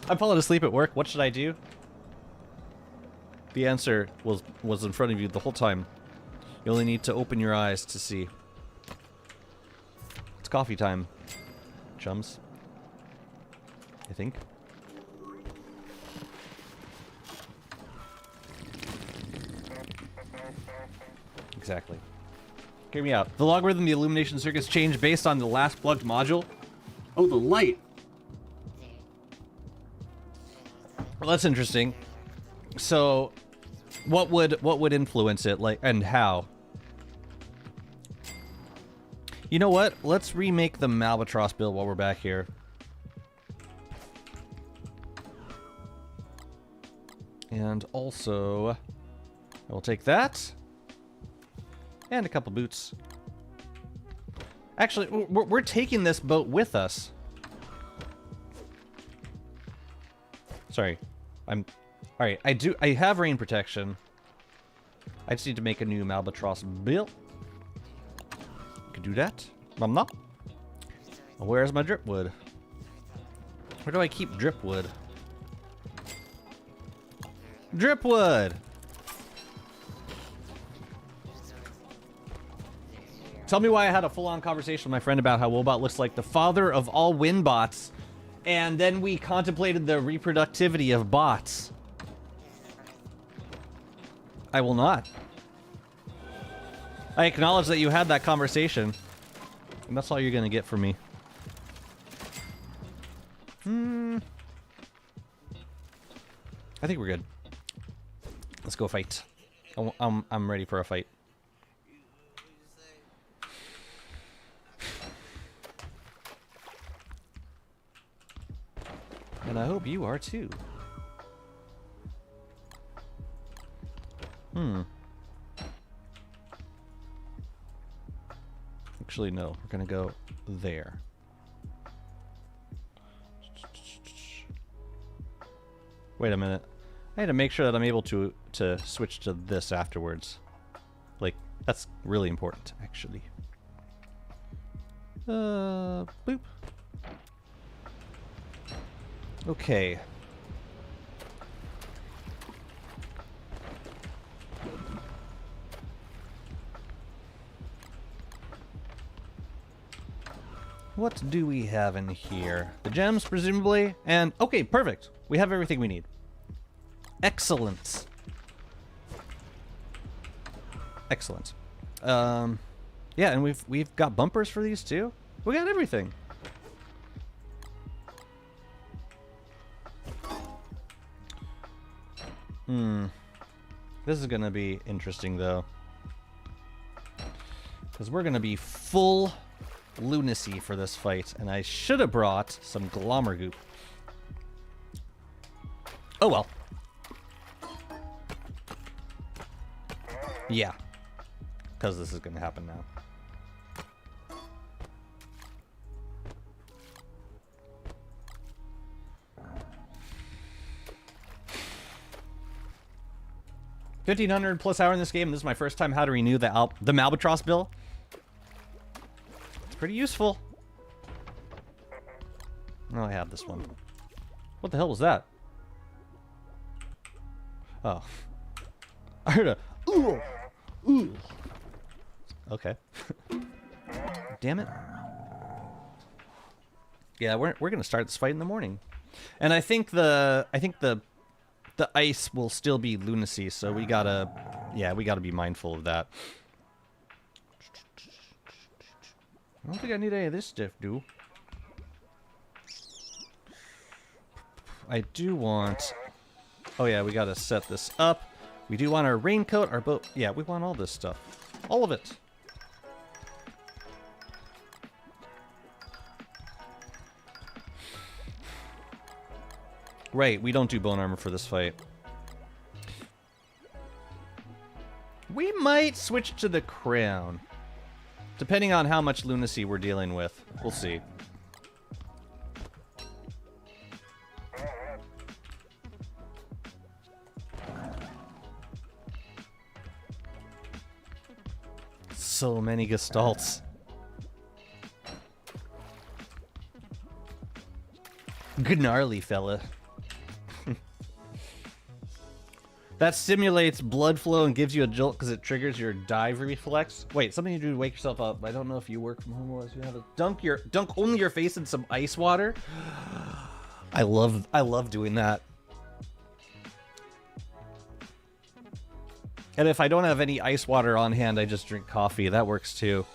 I'm falling asleep at work. What should I do? The answer was in front of you the whole time. You only need to open your eyes to see. It's coffee time, chums. I think. Exactly. Hear me out. The logarithm, the illumination circuits change based on the last plugged module. Oh, the light. Well, that's interesting. So, what would influence it, like, and how? You know what? Let's remake the Albatross build while we're back here. And also, I will take that. And a couple boots. Actually, we're taking this boat with us. Sorry. Alright, I have rain protection. I just need to make a new Albatross build. Could do that. Mama. Where's my dripwood? Where do I keep dripwood? Dripwood! Tell me why I had a full-on conversation with my friend about how Wobot looks like the father of all Winbots, and then we contemplated the reproductivity of bots. I will not. I acknowledge that you had that conversation, and that's all you're gonna get from me. I think we're good. Let's go fight. I'm ready for a fight. And I hope you are too. Actually, no. We're gonna go there. Wait a minute. I had to make sure that I'm able to switch to this afterwards. Like, that's really important, actually. Boop. Okay. What do we have in here? The gems, presumably, and okay, perfect. We have everything we need. Excellent. Excellent. Yeah, and we've got bumpers for these too. We got everything. This is gonna be interesting though, because we're gonna be full lunacy for this fight, and I should have brought some Glommer Goop. Oh well. Yeah. Because this is going to happen now. $1,500 plus hour in this game. This is my first time how to renew the Malbatross bill. It's pretty useful. Oh, I have this one. What the hell was that? Oh. I heard a ooh. Ooh. Okay. Damn it. Yeah, we're gonna start this fight in the morning. And I think the ice will still be lunacy, so we gotta be mindful of that. I don't think I need any of this stuff, dude. I do want... Oh yeah, we gotta set this up. We do want our raincoat, our boat... Yeah, we want all this stuff. All of it. Right, we don't do bone armor for this fight. We might switch to the crown. Depending on how much lunacy we're dealing with. We'll see. So many gestalts. Gnarly fella. That stimulates blood flow and gives you a jolt because it triggers your dive reflex. Wait, something you do to wake yourself up. I don't know if you work from home or else you have to dunk only your face in some ice water. I love doing that. And if I don't have any ice water on hand, I just drink coffee. That works too.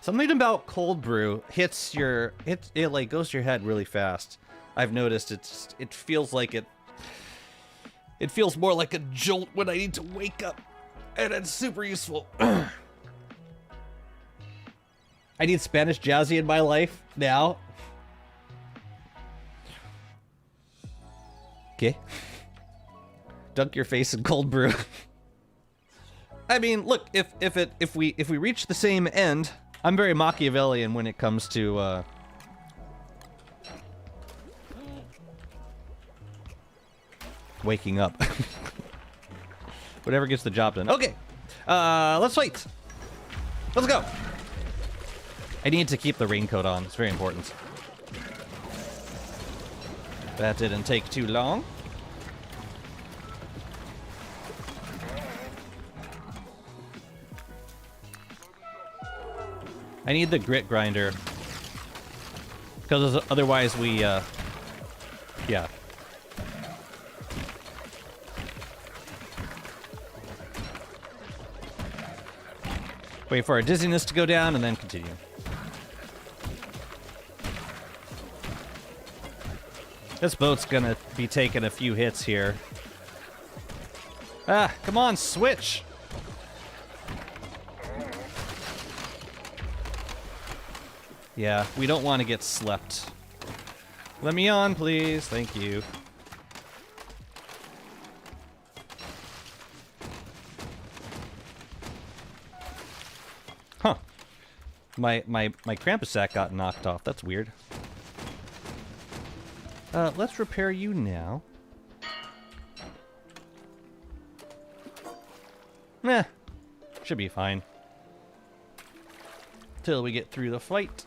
Something about cold brew hits your it like goes to your head really fast. I've noticed it feels like it feels more like a jolt when I need to wake up, and it's super useful. I need Spanish Jazzy in my life now. Okay. Dunk your face in cold brew. I mean, look, if we reach the same end, I'm very Machiavellian when it comes to waking up. Whatever gets the job done. Okay, let's fight. Let's go. I need to keep the raincoat on. It's very important. That didn't take too long. I need the grit grinder. Because otherwise we, yeah. Wait for our dizziness to go down and then continue. This boat's gonna be taking a few hits here. Ah, come on, switch! Yeah, we don't want to get slept. Let me on, please. Thank you. Huh. My Krampus sack got knocked off. That's weird. Let's repair you now. Meh. Should be fine. Till we get through the fight.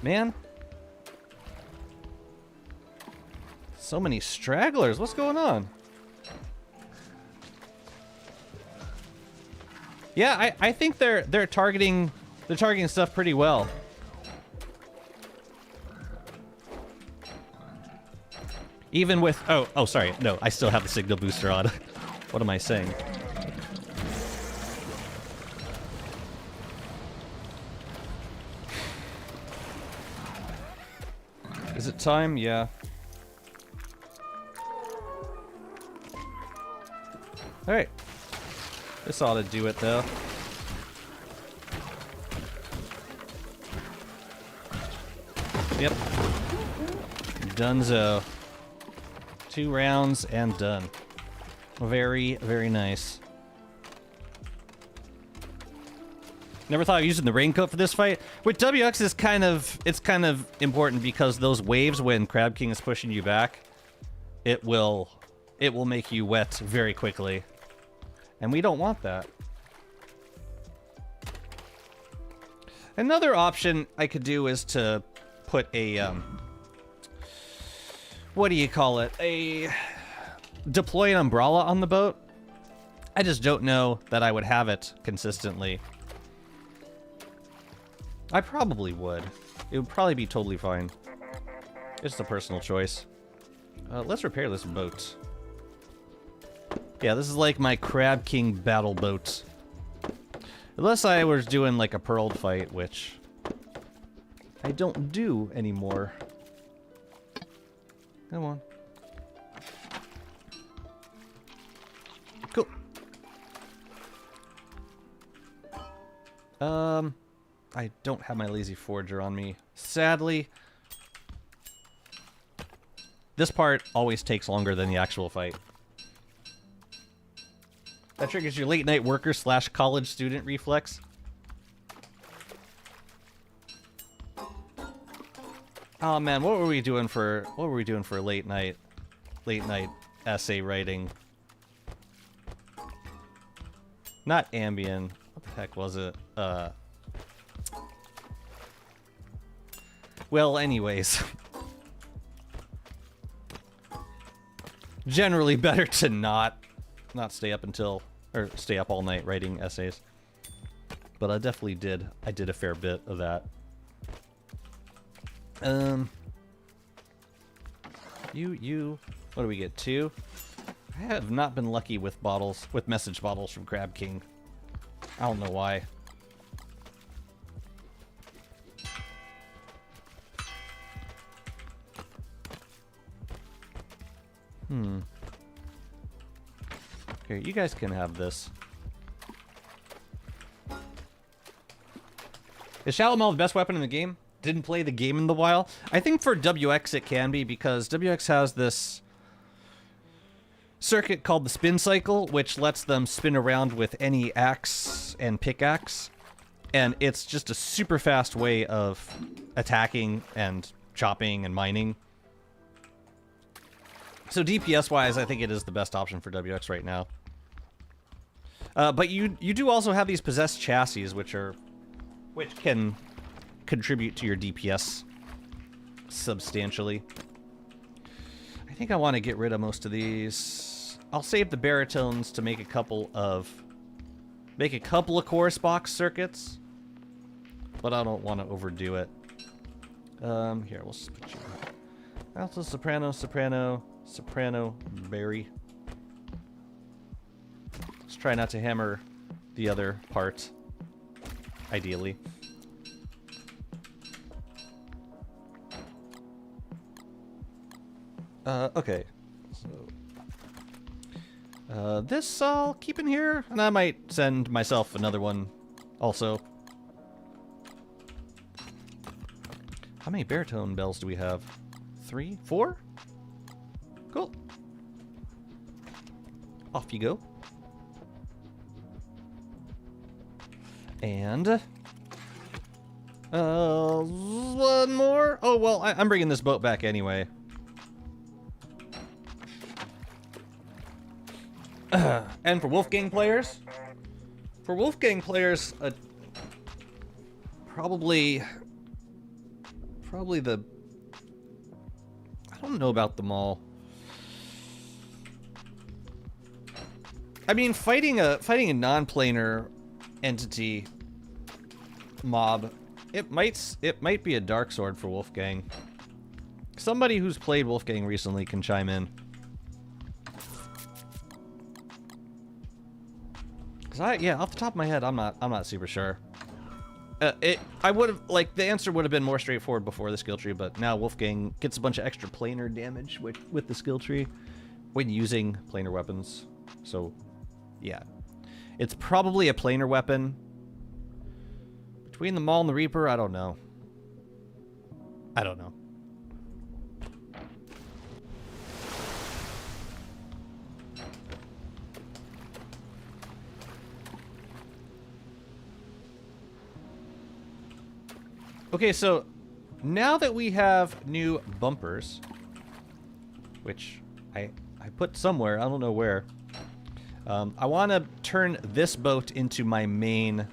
Man. So many stragglers. What's going on? Yeah, I think they're targeting stuff pretty well. Even with oh sorry, no, I still have the signal booster on. What am I saying? Is it time? Yeah. Alright. This ought to do it, though. Yep. Dunzo. 2 rounds and done. Very, very nice. Never thought of using the raincoat for this fight. With WX, it's kind of important because those waves, when Crab King is pushing you back, it will make you wet very quickly. And we don't want that. Another option I could do is to put a, what do you call it? Deploy an umbrella on the boat. I just don't know that I would have it consistently. I probably would. It would probably be totally fine. It's a personal choice. Let's repair this boat. Yeah, this is like my Crab King battle boat. Unless I was doing like a pearled fight, which I don't do anymore. Come on. Cool. I don't have my lazy forger on me. Sadly. This part always takes longer than the actual fight. That triggers your late night worker / college student reflex. Oh man, what were we doing for late night essay writing? Not Ambien. What the heck was it? Well, anyways. Generally better to not stay up all night writing essays. But I definitely did. I did a fair bit of that. What do we get? 2? I have not been lucky with message bottles from Crab King. I don't know why. Here, you guys can have this. Is Shallow Maul the best weapon in the game? Didn't play the game in a while. I think for WX it can be, because WX has this circuit called the spin cycle, which lets them spin around with any axe and pickaxe. And it's just a super fast way of attacking and chopping and mining. So DPS-wise, I think it is the best option for WX right now. But you do also have these possessed chassis, which can contribute to your DPS substantially. I think I want to get rid of most of these. I'll save the baritones to make a couple of chorus box circuits, but I don't want to overdo it. Here, we'll put you alto, soprano, soprano, soprano, berry. Let's try not to hammer the other part, ideally. Okay. So, this I'll keep in here, and I might send myself another one also. How many baritone bells do we have? 3? 4? Cool. Off you go. And one more. Oh well, I'm bringing this boat back anyway. And for Wolfgang players, probably the, I don't know about them all. I mean, fighting a non-planar entity mob, it might be a dark sword for Wolfgang. Somebody who's played Wolfgang recently can chime in. Yeah, off the top of my head, I'm not super sure. I would have, like, the answer would have been more straightforward before the skill tree, but now Wolfgang gets a bunch of extra planar damage with the skill tree when using planar weapons. So, yeah, it's probably a planar weapon. Between the Maul and the Reaper, I don't know. I don't know. Okay, so now that we have new bumpers, which I put somewhere, I don't know where, I want to turn this boat into my main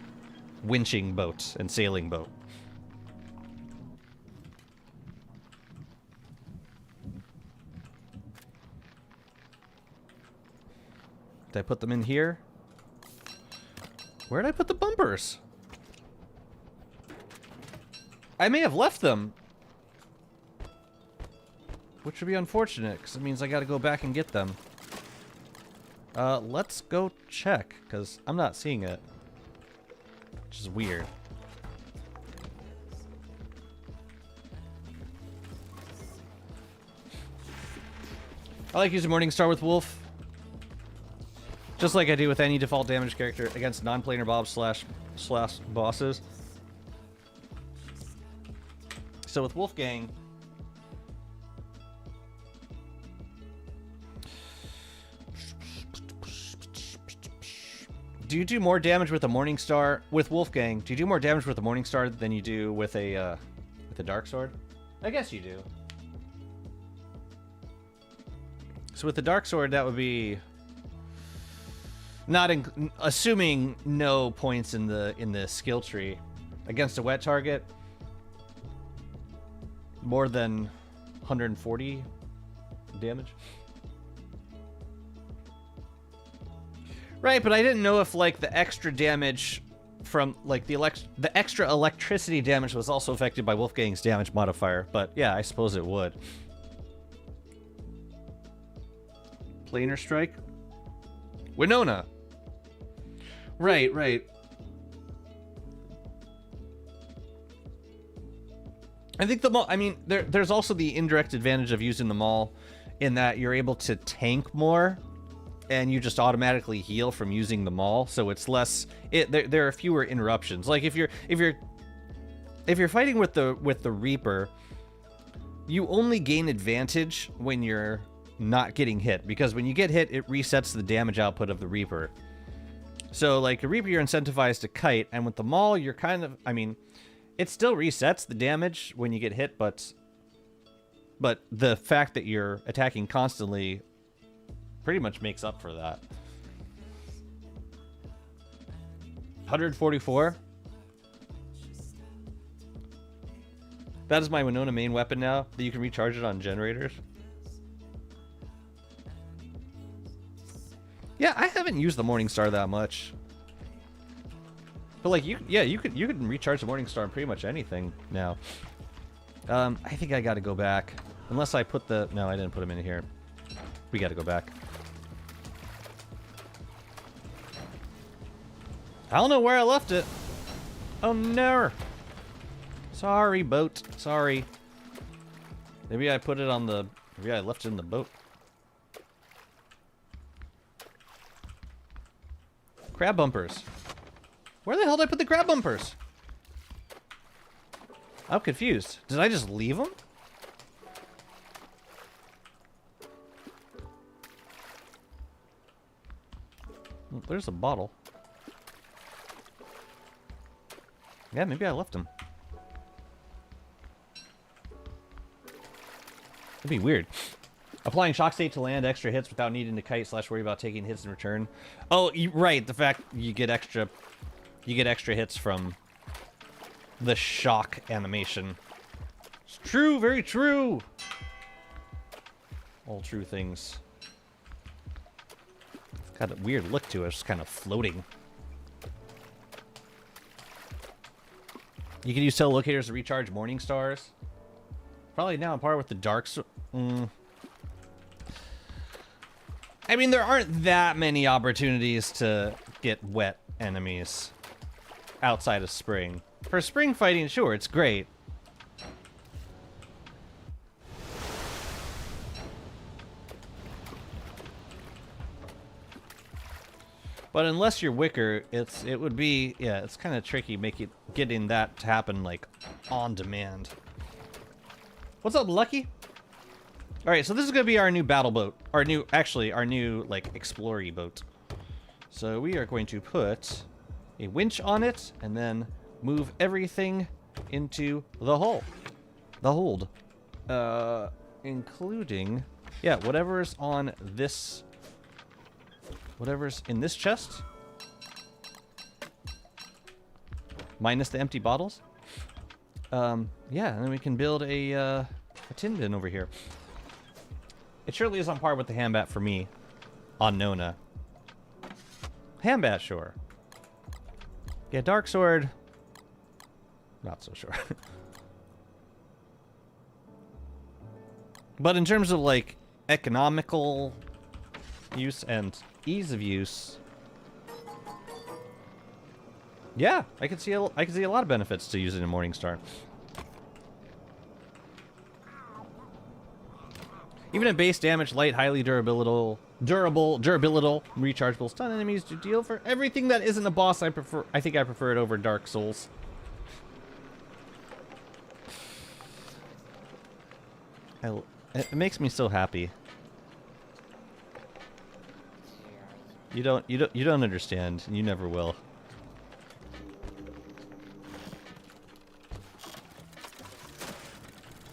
winching boat and sailing boat. Did I put them in here? Where did I put the bumpers? I may have left them. Which would be unfortunate, because it means I gotta go back and get them. Let's go check, because I'm not seeing it. Which is weird. I like using Morningstar with Wolf. Just like I do with any default damage character against non-planar mobs slash bosses. So with Wolfgang, do you do more damage with a Morningstar with Wolfgang? Do you do more damage with a Morningstar than you do with a Dark Sword? I guess you do. So with the Dark Sword, that would be not assuming no points in the skill tree against a wet target. More than 140 damage. Right, but I didn't know if like the extra damage from like the extra electricity damage was also affected by Wolfgang's damage modifier. But yeah, I suppose it would. Planar strike. Winona. Right, right. I think the maul, I mean, there's also the indirect advantage of using the maul in that you're able to tank more and you just automatically heal from using the maul, so it's less, there are fewer interruptions. Like if you're fighting with the Reaper, you only gain advantage when you're not getting hit, because when you get hit, it resets the damage output of the Reaper. So like a Reaper, you're incentivized to kite, and with the maul, you're kind of, I mean, it still resets the damage when you get hit, but the fact that you're attacking constantly pretty much makes up for that. 144? That is my Winona main weapon now, that you can recharge it on generators. Yeah, I haven't used the Morningstar that much. But like you can recharge the Morningstar on pretty much anything now. I think I gotta go back. Unless I put the... No, I didn't put them in here. We gotta go back. I don't know where I left it. Oh no. Sorry, boat. Sorry. Maybe I put it on the... Maybe I left it in the boat. Crab bumpers. Where the hell did I put the crab bumpers? I'm confused. Did I just leave them? Well, there's a bottle. Yeah, maybe I left them. That'd be weird. Applying shock state to land extra hits without needing to kite / worry about taking hits in return. Oh, right. The fact you get extra hits from the shock animation. It's true, very true. All true things. It's got a weird look to it. It's kind of floating. You can use telelocators to recharge morning stars. Probably now on par with the dark. I mean, there aren't that many opportunities to get wet enemies outside of spring. For spring fighting, sure, it's great. But unless you're Wicker, it would be, yeah, it's kind of tricky getting that to happen like on demand. What's up, Lucky? All right, so this is gonna be our new battle boat. Our new, like, explory boat. So we are going to put a winch on it and then move everything into the hull. The hold. Including, yeah, whatever's on this, whatever's in this chest. Minus the empty bottles. Yeah, and then we can build a tin bin over here. It surely is on par with the handbat for me on Nona. Handbat, sure. Yeah, Dark Sword, not so sure. But in terms of, like, economical use and ease of use, yeah, I can see a lot of benefits to using a Morningstar. Even at base damage, light, highly durable, rechargeable stun enemies to deal for everything that isn't a boss. I think I prefer it over Dark Souls. It makes me so happy. You don't understand. You never will.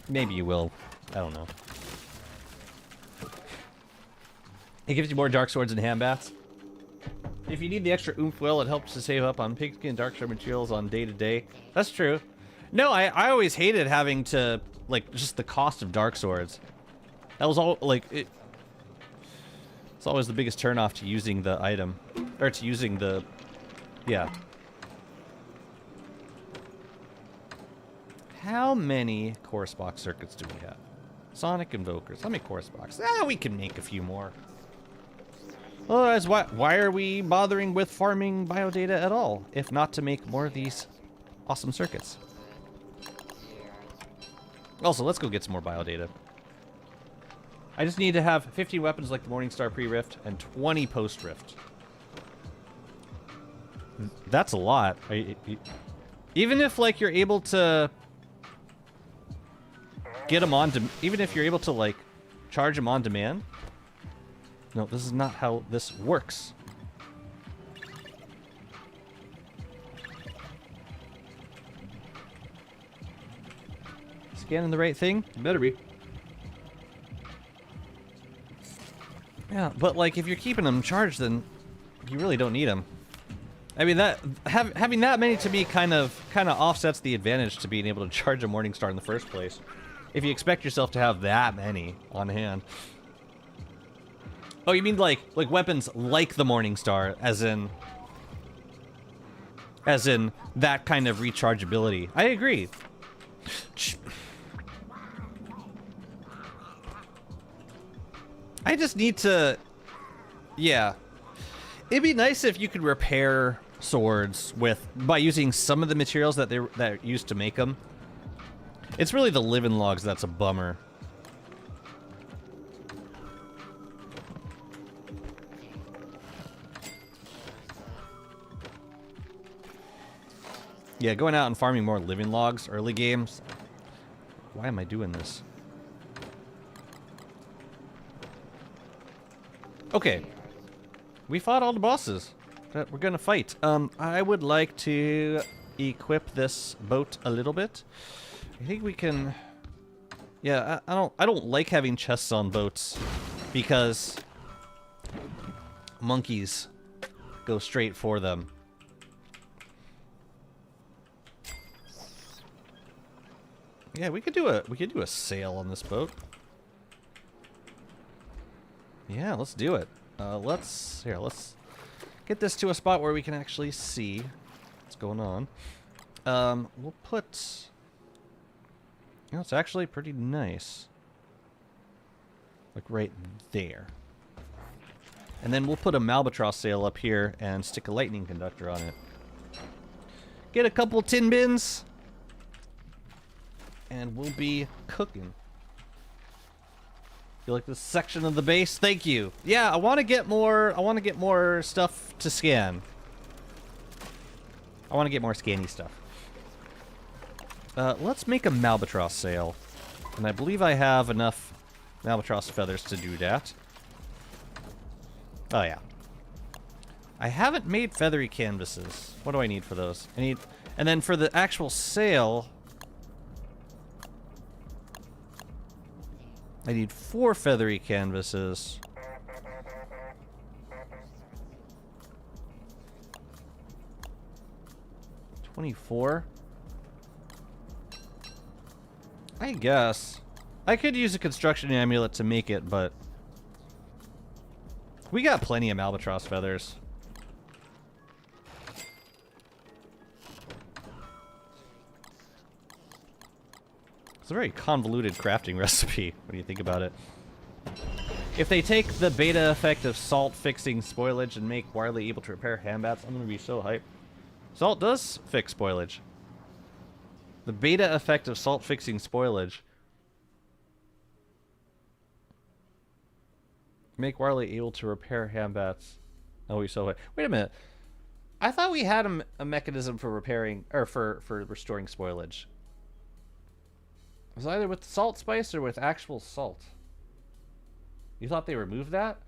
Maybe you will. I don't know. It gives you more dark swords and handbats. If you need the extra oomph will, it helps to save up on pigskin and dark sword materials on day to day. That's true. No, I always hated having to, like, just the cost of dark swords. That was all, like, it's always the biggest turnoff to using the item. Or to using the, yeah. How many Chorus Box circuits do we have? Sonic Invokers. How many Chorus Box? Ah, we can make a few more. Otherwise, why are we bothering with farming biodata at all, if not to make more of these awesome circuits? Also, let's go get some more biodata. I just need to have 15 weapons like the Morningstar pre-rift and 20 post-rift. That's a lot. Even if, like, you're able to get them on, even if you're able to, like, charge them on demand. No, this is not how this works. Scanning the right thing? Better be. Yeah, but, like, if you're keeping them charged, then you really don't need them. I mean, having that many to me kind of offsets the advantage to being able to charge a Morningstar in the first place. If you expect yourself to have that many on hand. Oh, you mean like weapons like the Morningstar, as in that kind of rechargeability. I agree. I just need to, yeah. It'd be nice if you could repair swords by using some of the materials that are used to make them. It's really the living logs that's a bummer. Yeah, going out and farming more living logs early games. Why am I doing this? Okay. We fought all the bosses that we're gonna fight. I would like to equip this boat a little bit. I think we can. Yeah, I don't like having chests on boats because monkeys go straight for them. Yeah, we could do a sail on this boat. Yeah, let's do it. Let's get this to a spot where we can actually see what's going on. We'll put. You know, it's actually pretty nice. Like right there. And then we'll put a Malbatross sail up here and stick a lightning conductor on it. Get a couple tin bins. And we'll be cooking. You like this section of the base? Thank you. Yeah, I want to get more stuff to scan. I want to get more scanny stuff. Let's make a Malbatross sail. And I believe I have enough albatross feathers to do that. Oh, yeah. I haven't made feathery canvases. What do I need for those? I need... And then for the actual sail... I need 4 feathery canvases. $24? I guess. I could use a construction amulet to make it, but... We got plenty of albatross feathers. It's a very convoluted crafting recipe, when you think about it. If they take the beta effect of salt fixing spoilage and make Warley able to repair handbats, I'm gonna be so hyped. Salt does fix spoilage. The beta effect of salt fixing spoilage. Make Warley able to repair handbats. Oh, we so wait a minute. I thought we had a mechanism for repairing or for restoring spoilage. It was either with salt spice or with actual salt. You thought they removed that?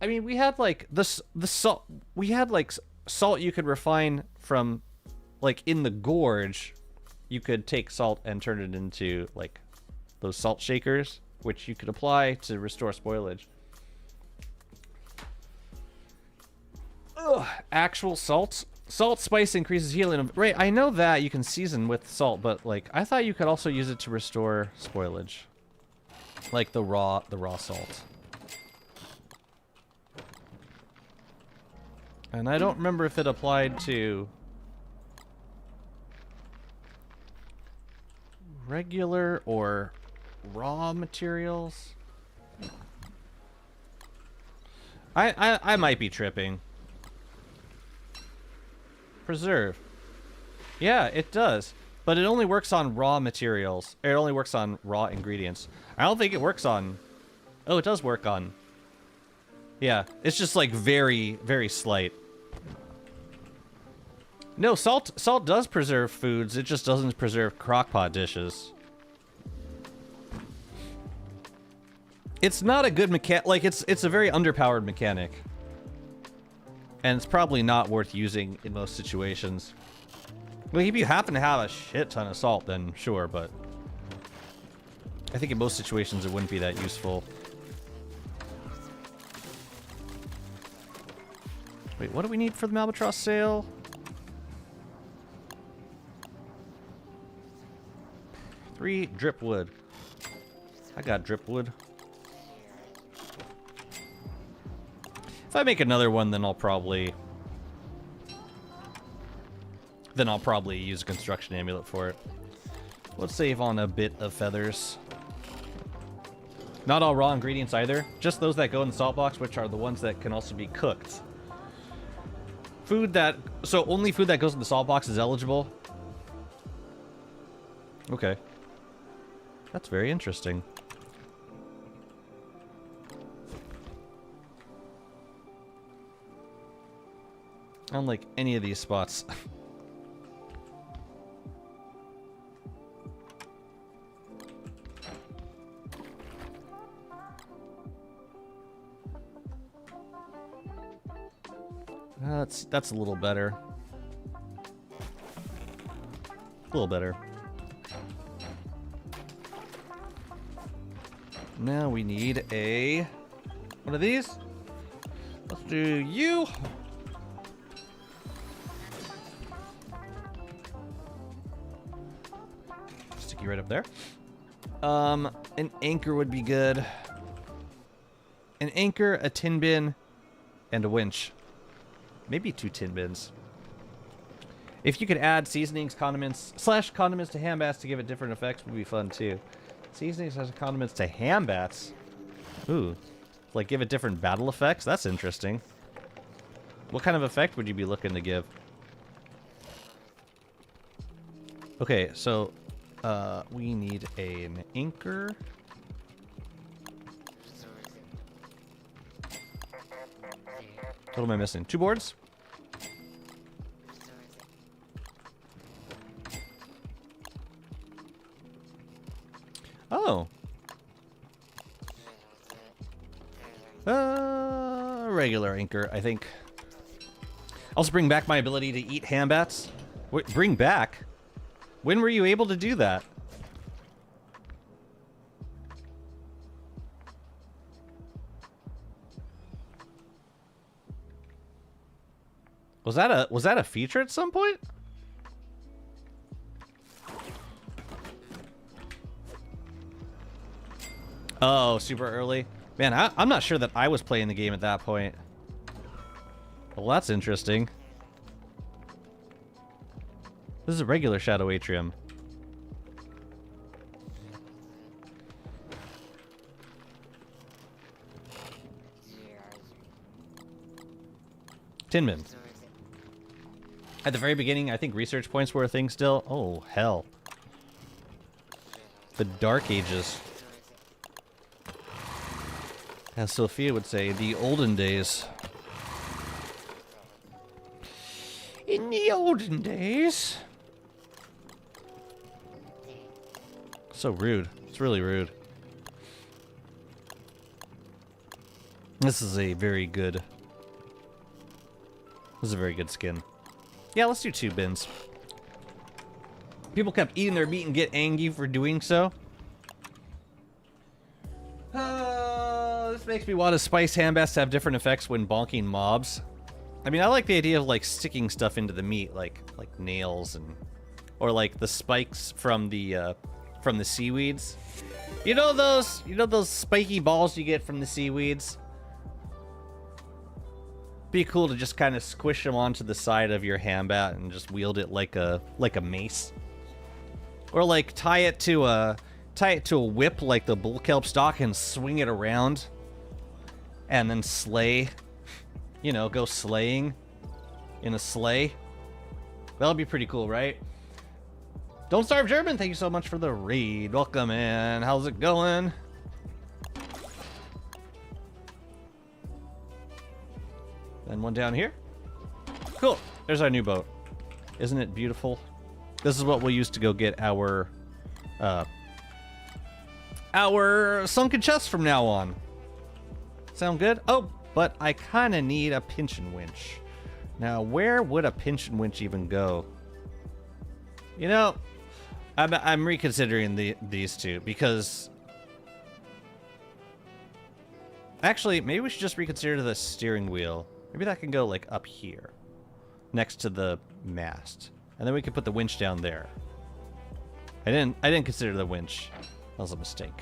I mean, we had like the salt. We had like salt you could refine from, like in the gorge. You could take salt and turn it into like those salt shakers, which you could apply to restore spoilage. Ugh, actual salt. Salt spice increases healing. Right, I know that you can season with salt, but like I thought you could also use it to restore spoilage, like the raw salt. And I don't remember if it applied to regular or raw materials. I might be tripping. Preserve. Yeah, it does. But it only works on raw materials. It only works on raw ingredients. I don't think it works on... Oh, it does work on... Yeah, it's just like very, very slight. No, salt does preserve foods. It just doesn't preserve crockpot dishes. It's not a good mechanic. Like, it's a very underpowered mechanic. And it's probably not worth using in most situations. Like, if you happen to have a shit ton of salt, then sure, but... I think in most situations it wouldn't be that useful. Wait, what do we need for the albatross sail? Three drip wood. I got drip wood. If I make another one, then I'll probably use a construction amulet for it. Let's save on a bit of feathers. Not all raw ingredients either. Just those that go in the salt box, which are the ones that can also be cooked. So only food that goes in the salt box is eligible? Okay. That's very interesting. I don't like any of these spots. That's a little better. A little better. Now we need a... one of these. Let's do you. Stick you right up there. An anchor would be good. An anchor, a tin bin, and a winch. Maybe 2 tin bins. If you could add seasonings, condiments to handbats to give it different effects, would be fun too. Seasonings / condiments to handbats? Ooh. Like give it different battle effects? That's interesting. What kind of effect would you be looking to give? Okay, so we need an anchor. What am I missing? 2 boards? Oh. Regular anchor, I think. Also bring back my ability to eat hambats. Wait, bring back? When were you able to do that? Was that a feature at some point? Oh, super early. Man, I'm not sure that I was playing the game at that point. Well, that's interesting. This is a regular Shadow Atrium. Tinman. At the very beginning, I think research points were a thing still. Oh, hell. The Dark Ages. As Sophia would say, the olden days. In the olden days. So rude. It's really rude. This is a very good... This is a very good skin. Yeah, let's do 2 bins. People kept eating their meat and get angry for doing so. This makes me want to spice handbass to have different effects when bonking mobs. I mean, I like the idea of like sticking stuff into the meat, like nails and, or like the spikes from the seaweeds. You know those spiky balls you get from the seaweeds? Be cool to just kind of squish them onto the side of your handbat and just wield it like a mace, or like tie it to a whip like the bullkelp stalk and swing it around, and then slay. You know, go slaying in a sleigh. That'll be pretty cool, right? Don't Starve German, thank you so much for the raid. Welcome in. How's it going? And one down here. Cool. There's our new boat. Isn't it beautiful? This is what we'll use to go get our sunken chest from now on. Sound good? Oh, but I kind of need a pinch and winch. Now, where would a pinch and winch even go? You know, I'm reconsidering these two because... Actually, maybe we should just reconsider the steering wheel. Maybe that can go, like, up here. Next to the mast. And then we can put the winch down there. I didn't consider the winch. That was a mistake.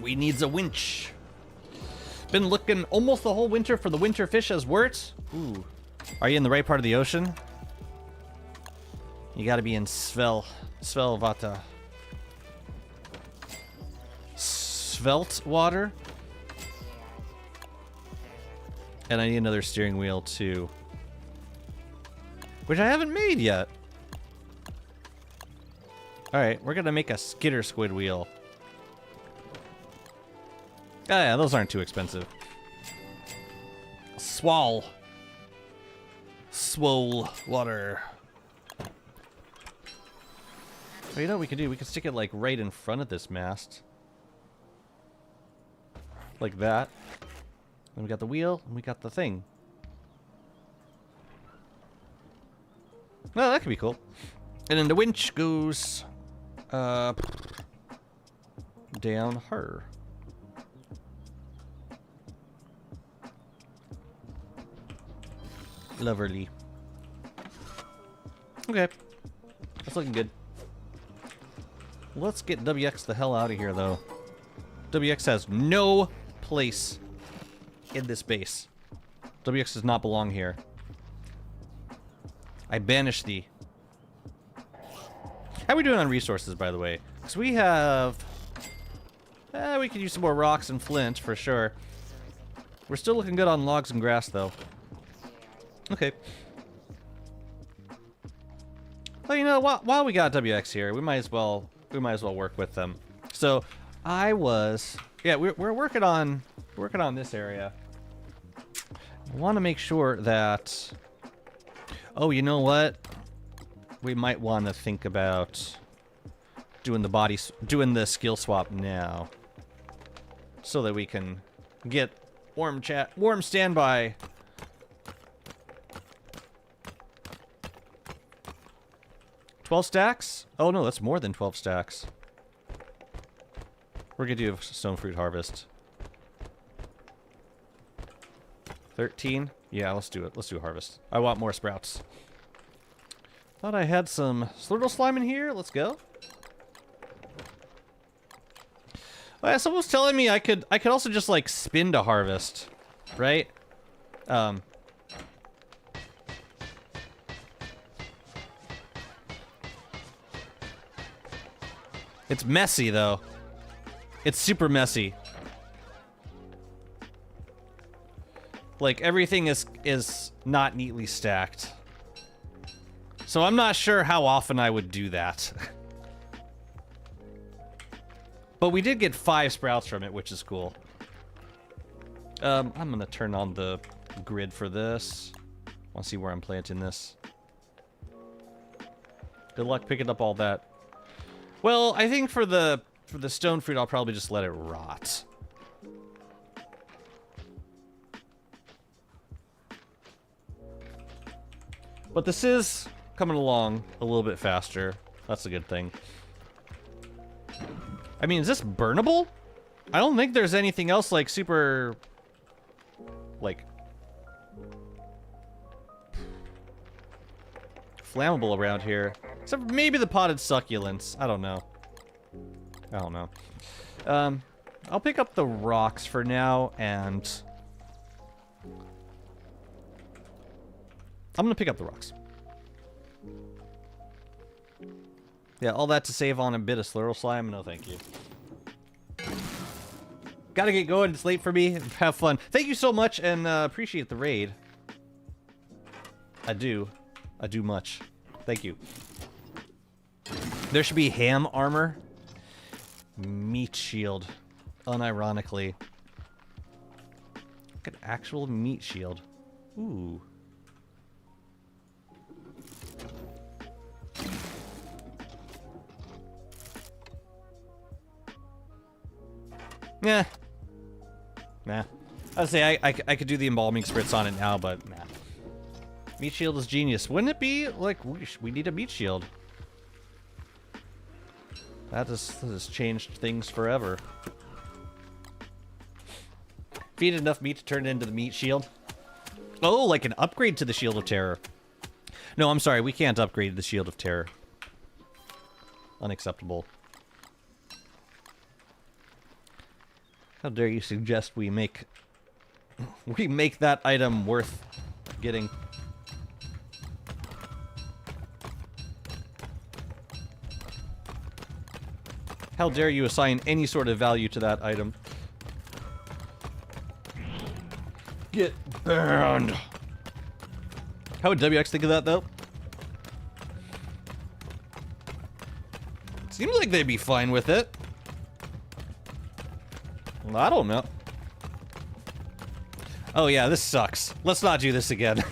We needs a winch. Been looking almost the whole winter for the winter fish as wort. Ooh. Are you in the right part of the ocean? You gotta be in Svelvata. Svelte water. And I need another steering wheel too. Which I haven't made yet. Alright, we're gonna make a skitter squid wheel. Oh yeah, those aren't too expensive. Swole water. Oh, you know what we can do? We can stick it like right in front of this mast. Like that. Then we got the wheel, and we got the thing. Oh, that could be cool. And then the winch goes... down her. Lovely. Okay. That's looking good. Let's get WX the hell out of here, though. WX has no place in this base. WX does not belong here. I banish thee. How are we doing on resources, by the way? Because we have... we could use some more rocks and flint, for sure. We're still looking good on logs and grass, though. Okay. Well, you know, while we got WX here, we might as well work with them. So, we're working on this area. I want to make sure that... Oh, you know what? we might want to think about doing the skill swap now, so that we can get warm standby. $12 stacks? Oh no, that's more than 12 stacks. We're gonna do a stone fruit harvest. 13? Yeah, let's do it. Let's do a harvest. I want more sprouts. Thought I had some Slurtle slime in here. Let's go. Oh, yeah, someone was telling me I could also just like spin to harvest, right? It's messy though. It's super messy. Like everything is not neatly stacked. So I'm not sure how often I would do that. But we did get 5 sprouts from it, which is cool. I'm gonna turn on the grid for this. Wanna see where I'm planting this. Good luck picking up all that. Well, I think for the stone fruit, I'll probably just let it rot. But this is coming along a little bit faster. That's a good thing. I mean, is this burnable? I don't think there's anything else like super, like, flammable around here. Except for maybe the potted succulents. I don't know. I don't know. I'll pick up the rocks for now, and I'm gonna pick up the rocks. Yeah, all that to save on a bit of Slurtle slime? No, thank you. Gotta get going. It's late for me. Have fun. Thank you so much, and appreciate the raid. I do. I do much. Thank you. There should be ham armor. Meat shield. Unironically. Look at actual meat shield. Ooh. Yeah. Nah. I'd say I could do the embalming spritz on it now, but nah. Meat shield is genius. Wouldn't it be like we need a meat shield? That has changed things forever. Feed enough meat to turn it into the meat shield. Oh, like an upgrade to the Shield of Terror. No, I'm sorry, we can't upgrade the Shield of Terror. Unacceptable. How dare you suggest we make that item worth getting? How dare you assign any sort of value to that item? Get burned. How would WX think of that, though? Seems like they'd be fine with it. Well, I don't know. Oh yeah, this sucks. Let's not do this again.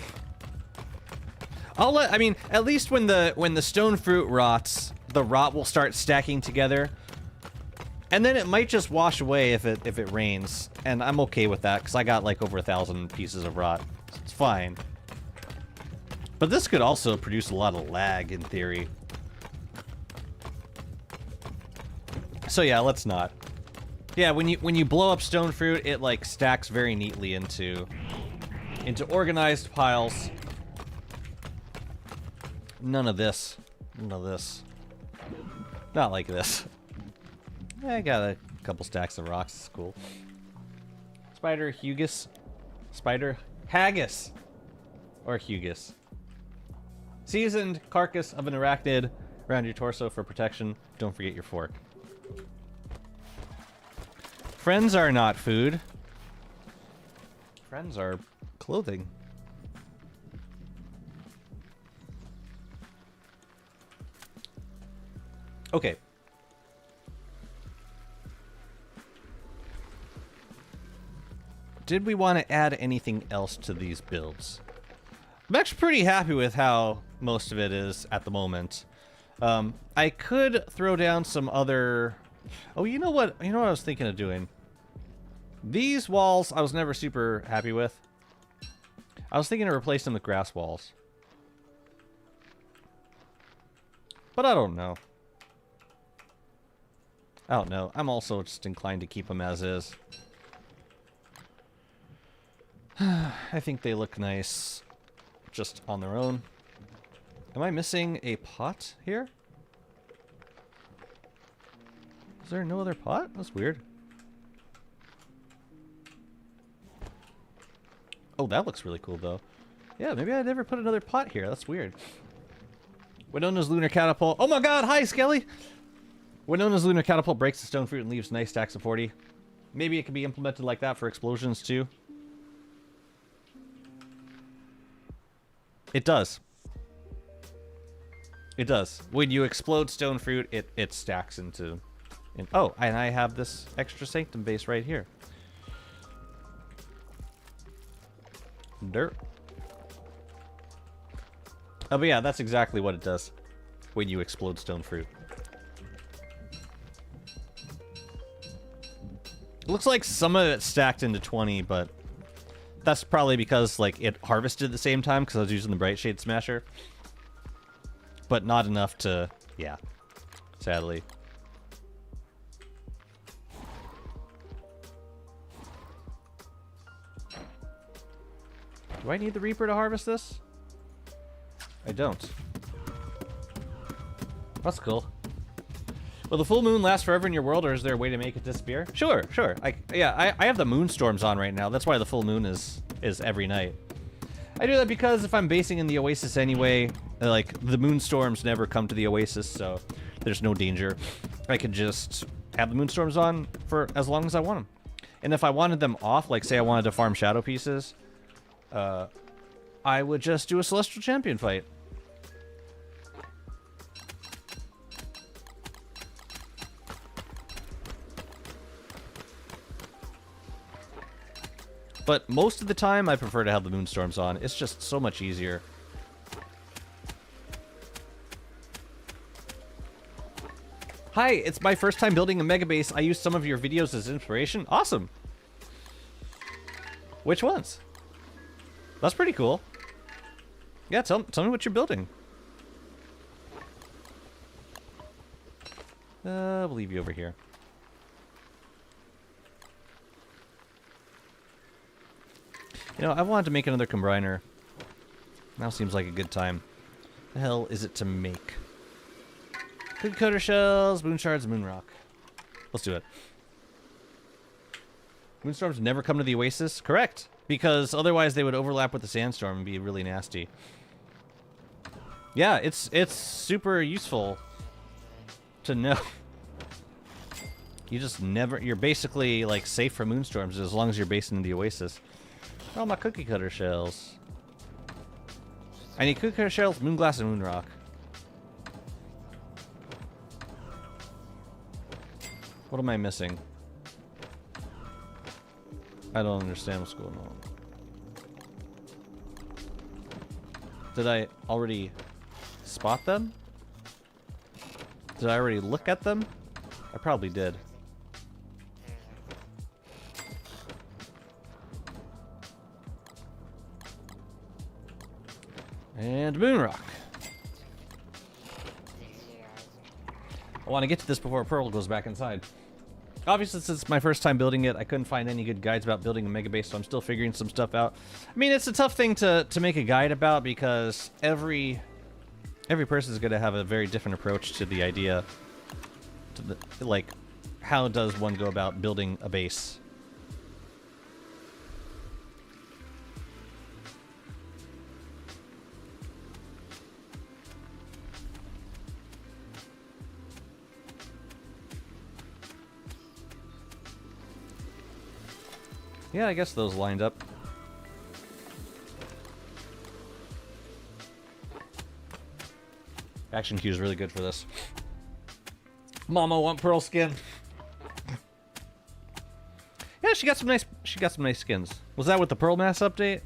I mean, at least when the stone fruit rots, the rot will start stacking together. And then it might just wash away if it rains. And I'm okay with that, because I got like over 1,000 pieces of rot. It's fine. But this could also produce a lot of lag, in theory. So yeah, let's not. Yeah, when you blow up stone fruit, it like stacks very neatly into organized piles. None of this. None of this. Not like this. I got a couple stacks of rocks. It's cool. Spider Hugus. Spider Haggis. Or Hugus. Seasoned carcass of an arachnid around your torso for protection. Don't forget your fork. Friends are not food. Friends are clothing. Okay. Did we want to add anything else to these builds? I'm actually pretty happy with how most of it is at the moment. I could throw down some other... Oh, you know what? You know what I was thinking of doing? These walls I was never super happy with. I was thinking of replacing them with grass walls. But I don't know. I don't know. I'm also just inclined to keep them as is. I think they look nice just on their own. Am I missing a pot here? Is there no other pot? That's weird. Oh, that looks really cool, though. Yeah, maybe I never put another pot here. That's weird. Winona's Lunar Catapult. Oh my god, hi, Skelly! Winona's Lunar Catapult breaks the stone fruit and leaves nice stacks of 40. Maybe it can be implemented like that for explosions, too. It does. It does. When you explode stone fruit, it stacks into... oh, and I have this extra sanctum base right here. Dirt. Oh, but yeah, that's exactly what it does when you explode stone fruit. It looks like some of it stacked into 20, but that's probably because like it harvested at the same time because I was using the Bright Shade Smasher. But not enough to, yeah, sadly. Do I need the Reaper to harvest this? I don't. That's cool. Will the full moon last forever in your world, or is there a way to make it disappear? Sure, sure. I have the moonstorms on right now. That's why the full moon is every night. I do that because if I'm basing in the Oasis anyway, like, the moonstorms never come to the Oasis, so there's no danger. I can just have the moonstorms on for as long as I want them. And if I wanted them off, like say I wanted to farm shadow pieces, I would just do a Celestial Champion fight. But most of the time, I prefer to have the moonstorms on. It's just so much easier. Hi, it's my first time building a Megabase. I used some of your videos as inspiration. Awesome. Which ones? That's pretty cool. Yeah, tell me what you're building. We'll leave you over here. You know, I wanted to make another combiner. Now seems like a good time. The hell is it to make? Cookie cutter shells, moon shards, moon rock. Let's do it. Moonstorms never come to the Oasis? Correct. Because otherwise they would overlap with the sandstorm and be really nasty. Yeah, it's super useful to know. You just never... You're basically, like, safe from moonstorms as long as you're based in the Oasis. Oh, my cookie cutter shells. I need cookie cutter shells, moon glass, and moon rock. What am I missing? I don't understand what's going on. Did I already spot them? Did I already look at them? I probably did. And Moonrock. I want to get to this before Pearl goes back inside. Obviously, since it's my first time building it, I couldn't find any good guides about building a Megabase, so I'm still figuring some stuff out. I mean, it's a tough thing to make a guide about because every person is going to have a very different approach to the idea. To the, like, how does one go about building a base? Yeah, I guess those lined up. Action Q is really good for this. Mama want pearl skin. Yeah, she got some nice skins. Was that with the Pearl Mass update?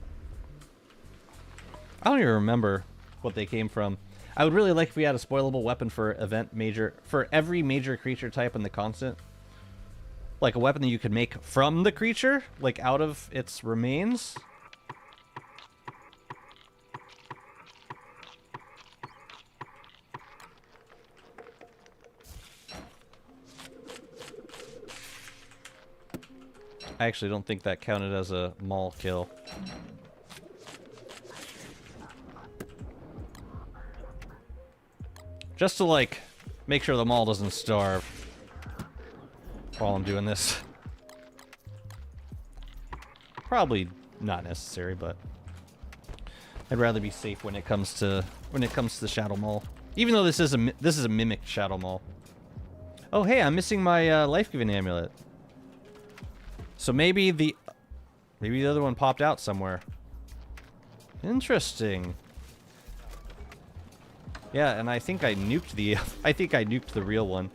I don't even remember what they came from. I would really like if we had a spoilable weapon for every major creature type in the constant. Like a weapon that you could make from the creature, like out of its remains. I actually don't think that counted as a maul kill. Just to, like, make sure the maul doesn't starve while I'm doing this. Probably not necessary, but I'd rather be safe when it comes to the Shadow Maul. Even though this is a mimicked Shadow Maul. Oh hey, I'm missing my life-giving amulet. So maybe the other one popped out somewhere. Interesting. Yeah, and I think I nuked the real one.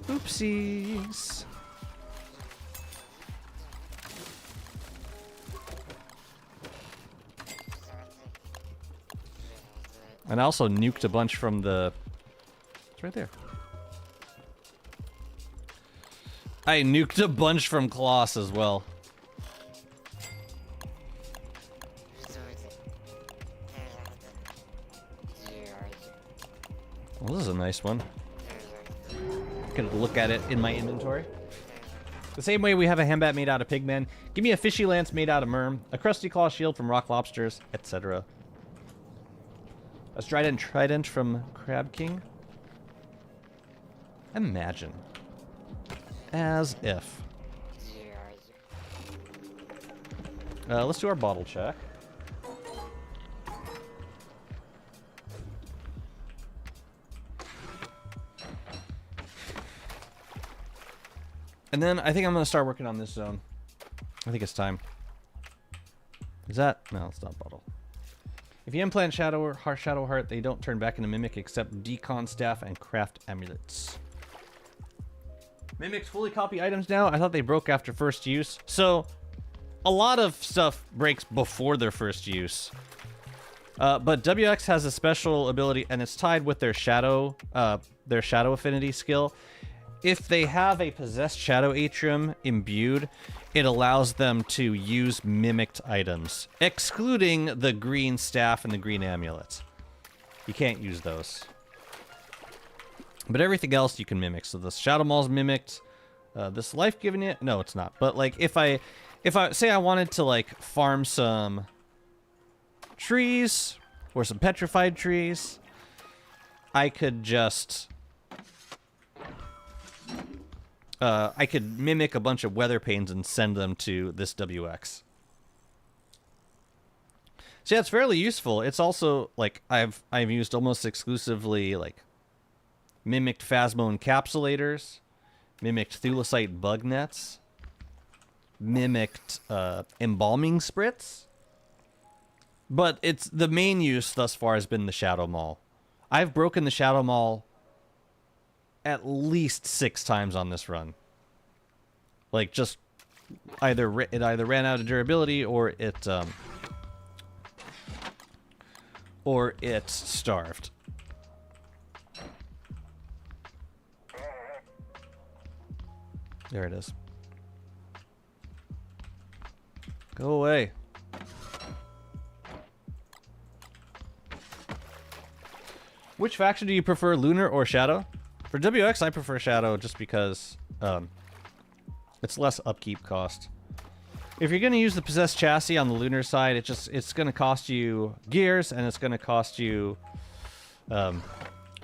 Oopsies. And I also nuked a bunch from the... It's right there. I nuked a bunch from Kloss as well. Well, this is a nice one. Could look at it in my inventory. The same way we have a Hambat made out of pigmen. Give me a fishy lance made out of merm, a crusty claw shield from rock lobsters, etc. A strident trident from Crab King. Imagine. As if. Let's do our bottle check. And then I think I'm going to start working on this zone. I think it's time. Is that? No, it's not bottle. If you implant Shadow Heart, they don't turn back into Mimic except Decon Staff and Craft Amulets. Mimics fully copy items now? I thought they broke after first use. So, a lot of stuff breaks before their first use. But WX has a special ability, and it's tied with their Shadow Affinity skill. If they have a possessed Shadow Atrium imbued, it allows them to use mimicked items, excluding the green staff and the green amulets. You can't use those. But everything else you can mimic. So the Shadow Maul's mimicked. This life-giving it? No, it's not. But like if I say I wanted to like farm some trees or some petrified trees, I could just I could mimic a bunch of weather panes and send them to this WX. So yeah, it's fairly useful. It's also like I've used almost exclusively like mimicked Phasmo encapsulators, mimicked Thulecite bug nets, mimicked embalming spritz. But it's the main use thus far has been the Shadow Maul. I've broken the Shadow Maul at least 6 times on this run. Like just it either ran out of durability or it starved. There it is. Go away. Which faction do you prefer, Lunar or Shadow? For WX, I prefer Shadow just because it's less upkeep cost. If you're going to use the possessed chassis on the Lunar side, it's going to cost you gears and it's going to cost you a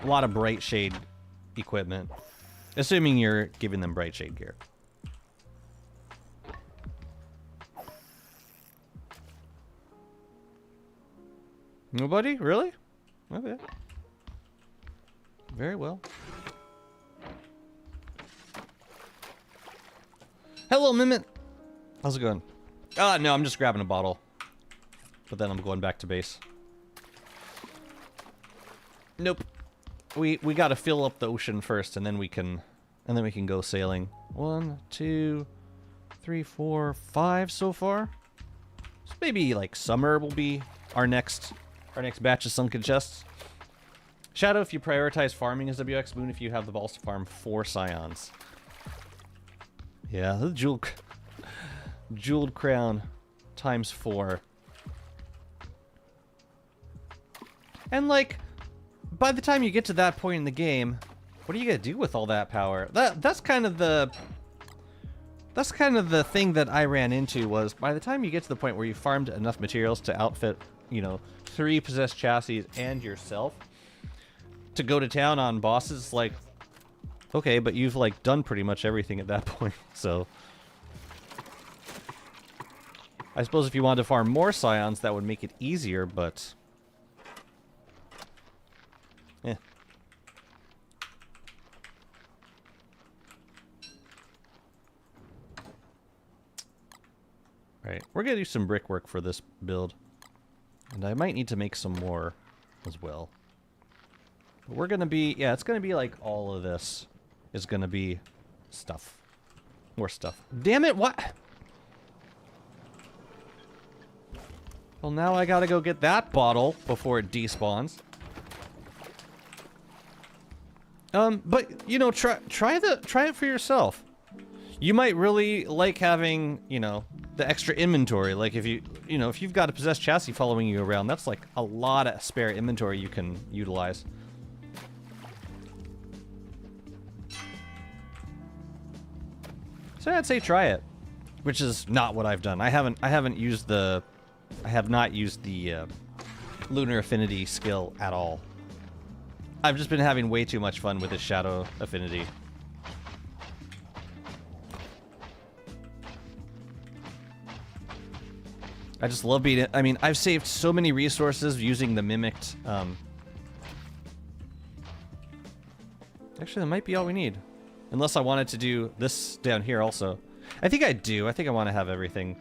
lot of Bright Shade equipment, assuming you're giving them Bright Shade gear. Nobody? Really? Okay. Very well. Hello, Mimit. How's it going? No, I'm just grabbing a bottle. But then I'm going back to base. Nope. We gotta fill up the ocean first, and then we can go sailing. 1, 2, 3, 4, 5 so far. So maybe like summer will be our next Our next batch of sunken chests. Shadow, if you prioritize farming as WX, Moon if you have the balls to farm 4 scions. Yeah, the jeweled crown times 4. And like, by the time you get to that point in the game, what are you gonna do with all that power? That's kind of the thing that I ran into was by the time you get to the point where you farmed enough materials to outfit, you know, 3 possessed chassis and yourself to go to town on bosses, like, okay, but you've like done pretty much everything at that point. So I suppose if you wanted to farm more scions, that would make it easier, but yeah. Right, we're gonna do some brickwork for this build. And I might need to make some more as well. But we're gonna be, yeah, it's gonna be like all of this is gonna be stuff. More stuff. Damn it, what? Well, now I gotta go get that bottle before it despawns. But, you know, try it for yourself. You might really like having, you know, the extra inventory. Like if if you've got a possessed chassis following you around, that's like a lot of spare inventory you can utilize. So I'd say try it, which is not what I've done. I have not used the lunar affinity skill at all. I've just been having way too much fun with the shadow affinity. I just love being, I mean, I've saved so many resources using the mimicked, actually that might be all we need. Unless I wanted to do this down here also. I think I do. I think I want to have everything.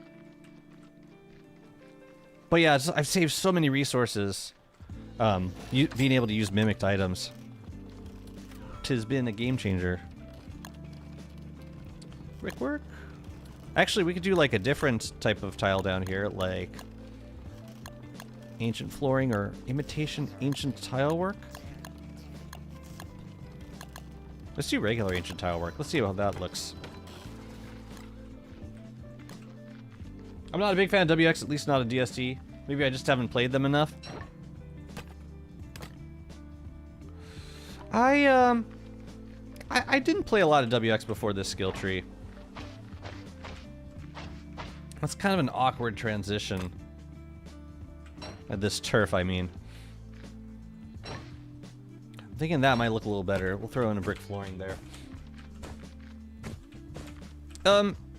But yeah, I've saved so many resources being able to use mimicked items. 'Tis been a game changer. Brickwork? Actually, we could do like a different type of tile down here, like ancient flooring or imitation ancient tile work. Let's do regular ancient tile work. Let's see how that looks. I'm not a big fan of WX, at least not a DST. Maybe I just haven't played them enough. I didn't play a lot of WX before this skill tree. That's kind of an awkward transition. This turf, I mean. I'm thinking that might look a little better. We'll throw in a brick flooring there.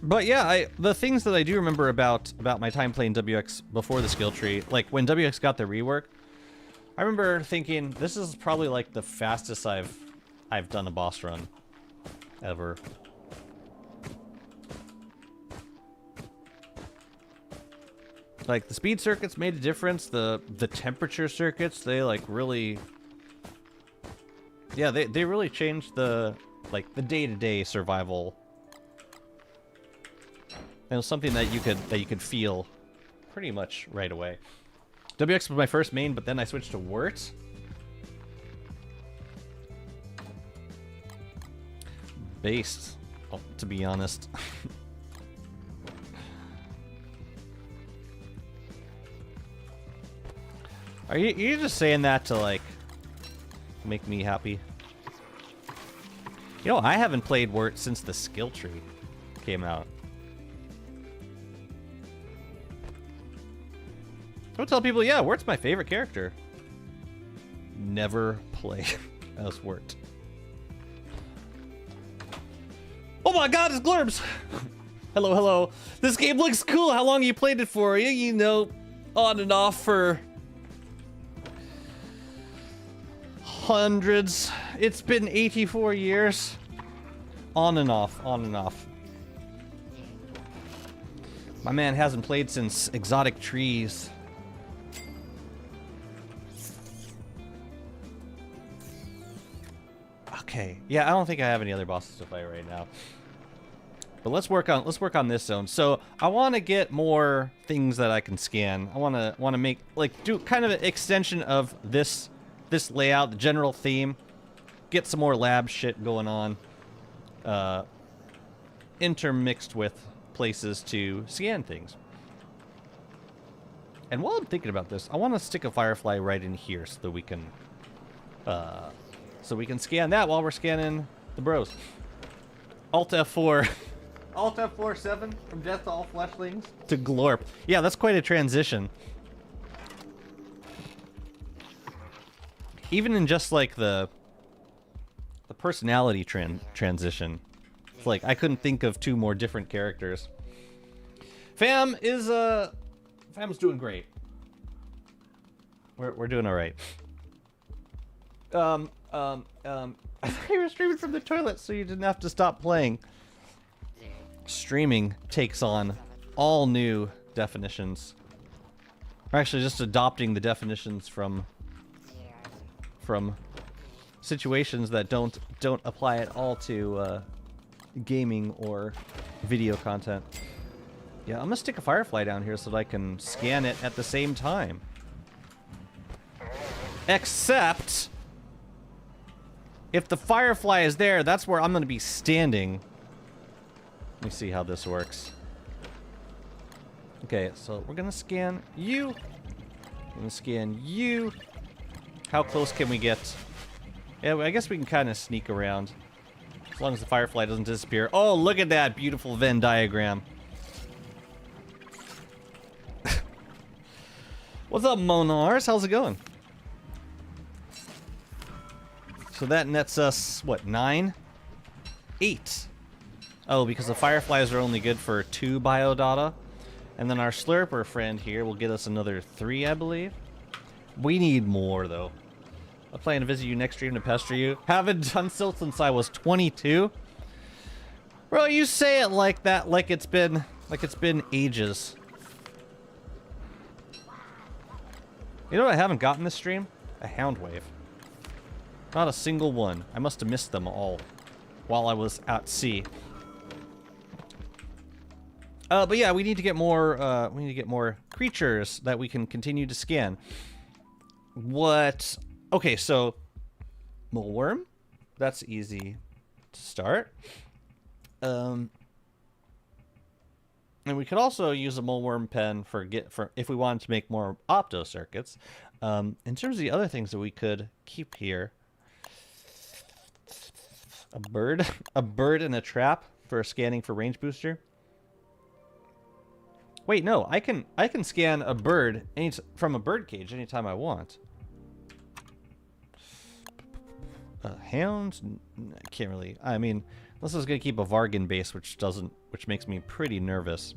But yeah, the things that I do remember about my time playing WX before the skill tree, like when WX got the rework, I remember thinking this is probably like the fastest I've done a boss run ever. Like the speed circuits made a difference. The temperature circuits, they like really, yeah, they really changed the day-to-day survival. And it was something that you could feel pretty much right away. WX was my first main, but then I switched to Wirt. Based, to be honest. Are you just saying that to like make me happy? You know, I haven't played Wirt since the skill tree came out. I would tell people, yeah, Wirt's my favorite character. Never play as Wirt. Oh my god, it's Glurbs! Hello, hello. This game looks cool. How long you played it for? You know, on and off for hundreds. It's been 84 years. On and off, on and off. My man hasn't played since Exotic Trees. Okay. Yeah, I don't think I have any other bosses to fight right now. But let's work on this zone. So I want to get more things that I can scan. I want to make like do kind of an extension of this layout, the general theme. Get some more lab shit going on. Intermixed with places to scan things. And while I'm thinking about this, I want to stick a firefly right in here so that we can scan that while we're scanning the bros. Alt F4. Alt F4-7 from Death to All Fleshlings to Glorp. Yeah, that's quite a transition. Even in just like the personality transition. It's like I couldn't think of two more different characters. Fam's doing great. We're doing all right. I thought you were streaming from the toilet so you didn't have to stop playing. Streaming takes on all new definitions. We're actually just adopting the definitions from situations that don't apply at all to gaming or video content. Yeah, I'm gonna stick a firefly down here so that I can scan it at the same time. Except if the firefly is there, that's where I'm gonna be standing. Let me see how this works. Okay, so we're gonna scan you. I'm gonna scan you. How close can we get? Yeah, I guess we can kind of sneak around. As long as the firefly doesn't disappear. Oh, look at that beautiful Venn diagram. What's up, Monars? How's it going? So that nets us, what, 9? 8. Oh, because the fireflies are only good for 2 biodata. And then our slurper friend here will get us another 3, I believe. We need more, though. I'll plan to visit you next stream to pester you. Haven't done so since I was 22. Bro, you say it like that, like it's been ages. You know what I haven't gotten this stream? A hound wave. Not a single one. I must have missed them all while I was at sea. But yeah, we need to get more. We need to get more creatures that we can continue to scan. What? Okay, so moleworm. That's easy to start. And we could also use a moleworm pen for if we wanted to make more opto circuits. In terms of the other things that we could keep here, a bird and a trap for scanning for range booster. Wait, no, I can scan a bird from a bird cage anytime I want. Hounds? I can't really. I mean, unless I was gonna keep a Vargan base, which makes me pretty nervous.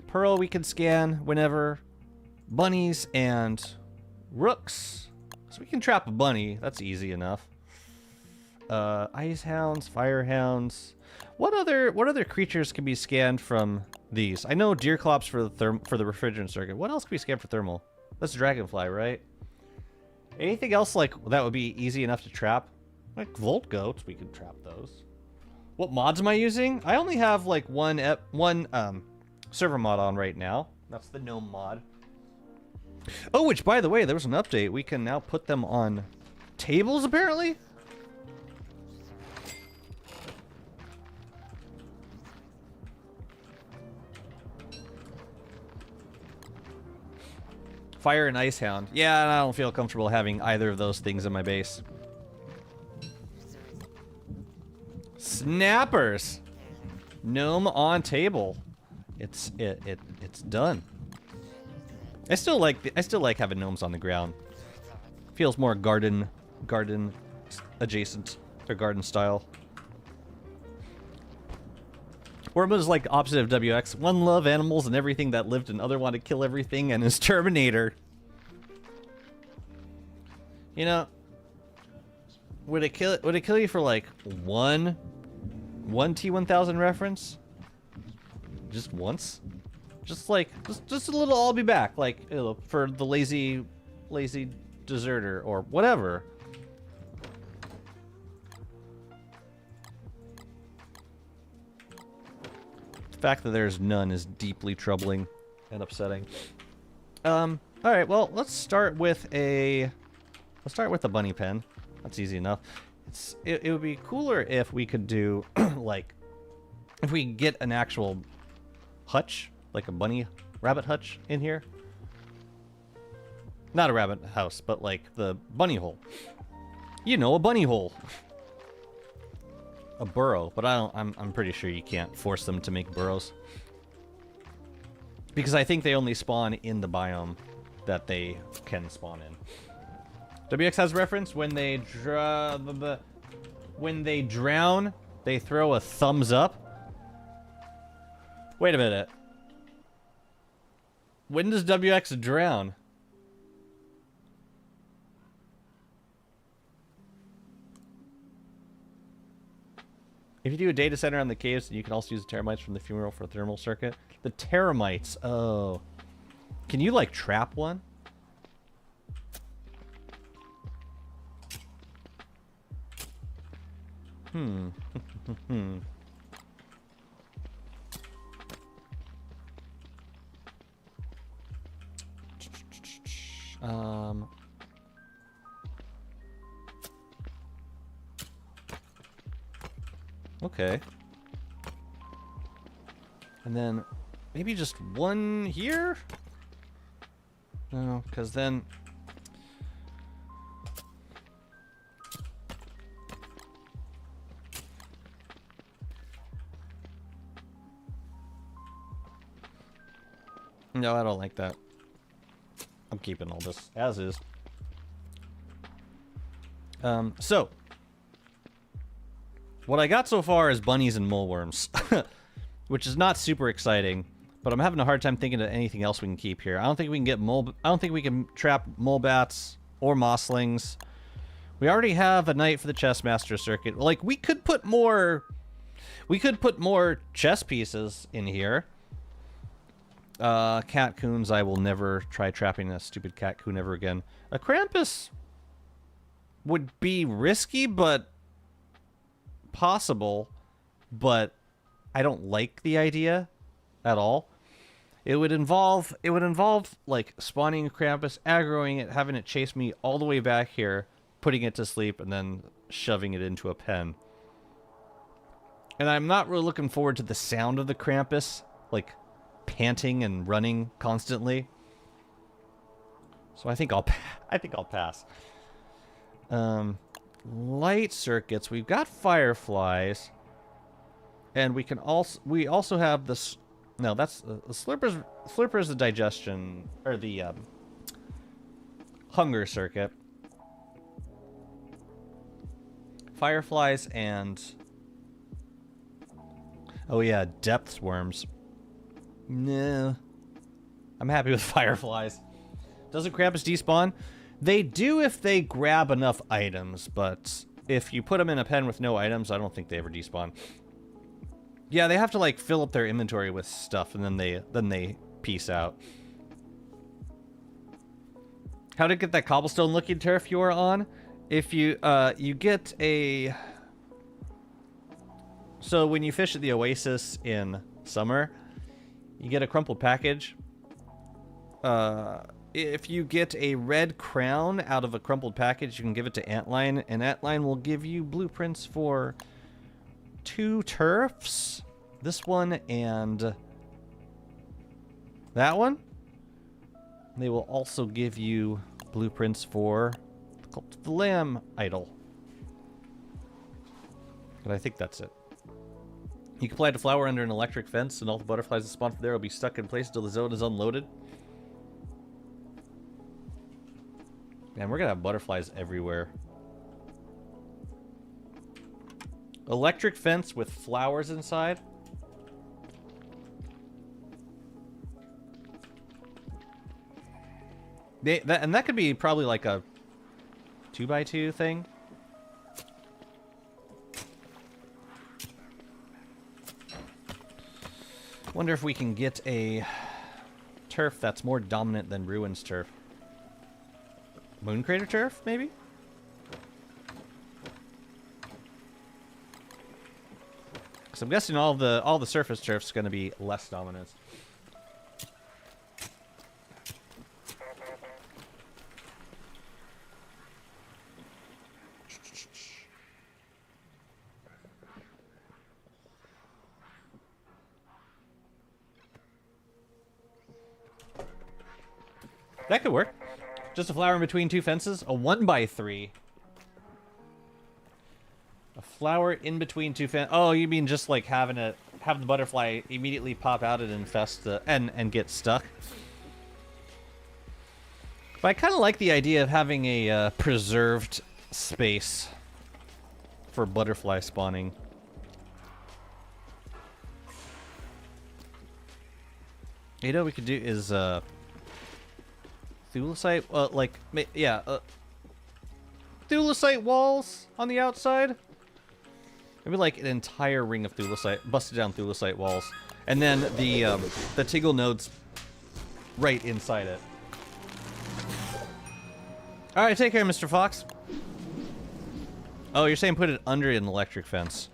Pearl we can scan whenever. Bunnies and rooks. So we can trap a bunny. That's easy enough. Ice hounds, fire hounds. What other creatures can be scanned from these? I know Deerclops for the refrigerant circuit. What else can we scan for thermal? That's dragonfly, right? Anything else like that would be easy enough to trap? Like Volt Goats, we can trap those. What mods am I using? I only have like one server mod on right now. That's the gnome mod. Oh, which by the way, there was an update. We can now put them on tables apparently. Fire and Ice Hound. Yeah, and I don't feel comfortable having either of those things in my base. Snappers. Gnome on table. It's done. I still like having gnomes on the ground. Feels more garden adjacent or garden style. Wormwood is like opposite of WX. One love animals and everything that lived, and other want to kill everything and is Terminator. You know, would it kill you for like one T1000 reference? Just once? Just like just a little I'll be back, like, you know, for the lazy deserter or whatever. fact that there's none is deeply troubling and upsetting. Alright, well, let's start with a bunny pen. That's easy enough. It would be cooler if we could do, like, if we could get an actual hutch, like a bunny rabbit hutch in here. Not a rabbit house, but like the bunny hole. You know, a bunny hole. A burrow, but I'm pretty sure you can't force them to make burrows. Because I think they only spawn in the biome that they can spawn in. WX has reference when they drown, they throw a thumbs up. Wait a minute. When does WX drown? If you do a data center on the caves, you can also use the teramites from the funeral for a thermal circuit. The teramites, oh. Can you, like, trap one? Hmm. Okay. And then maybe just one here? No, because then... No, I don't like that. I'm keeping all this as is. So... What I got so far is bunnies and moleworms, which is not super exciting, but I'm having a hard time thinking of anything else we can keep here. I don't think we can get I don't think we can trap mole bats or mosslings. We already have a knight for the chess master circuit. Like, we could put more chess pieces in here. Cat coons, I will never try trapping a stupid cat coon ever again. A Krampus would be risky, but possible, but I don't like the idea at all. It would involve like spawning a Krampus, aggroing it, having it chase me all the way back here, putting it to sleep, and then shoving it into a pen. And I'm not really looking forward to the sound of the Krampus, like panting and running constantly. So I think I'll pass. Light circuits. We've got fireflies, and we also have this. No, that's the slurpers. Slurper is the digestion or the hunger circuit. Fireflies and oh yeah, depths worms. No, I'm happy with fireflies. Doesn't Krampus despawn? They do if they grab enough items, but if you put them in a pen with no items, I don't think they ever despawn. Yeah, they have to like fill up their inventory with stuff, and then they peace out. How to get that cobblestone looking turf you are on? If you you get a... So when you fish at the Oasis in summer, you get a crumpled package. If you get a red crown out of a crumpled package, you can give it to Antline, and Antline will give you blueprints for 2 turfs. This one and that one. They will also give you blueprints for the Cult of the Lamb idol. But I think that's it. You can plant a flower under an electric fence, and all the butterflies that spawn from there will be stuck in place until the zone is unloaded. Man, we're gonna have butterflies everywhere. Electric fence with flowers inside. And that could be probably like a 2x2 thing. Wonder if we can get a turf that's more dominant than Ruin's turf. Moon Crater turf, maybe? So I'm guessing all the surface turf's going to be less dominant. That could work. Just a flower in between two fences. A 1x3. A flower in between two fences. Oh, you mean just like have the butterfly immediately pop out and infest the and get stuck? But I kind of like the idea of having a preserved space for butterfly spawning. You know what we could do is thulecite, thulecite walls on the outside. Maybe like an entire ring of thulecite, busted down thulecite walls, and then the tingle nodes right inside it. All right, take care, Mr. Fox. Oh, you're saying put it under an electric fence.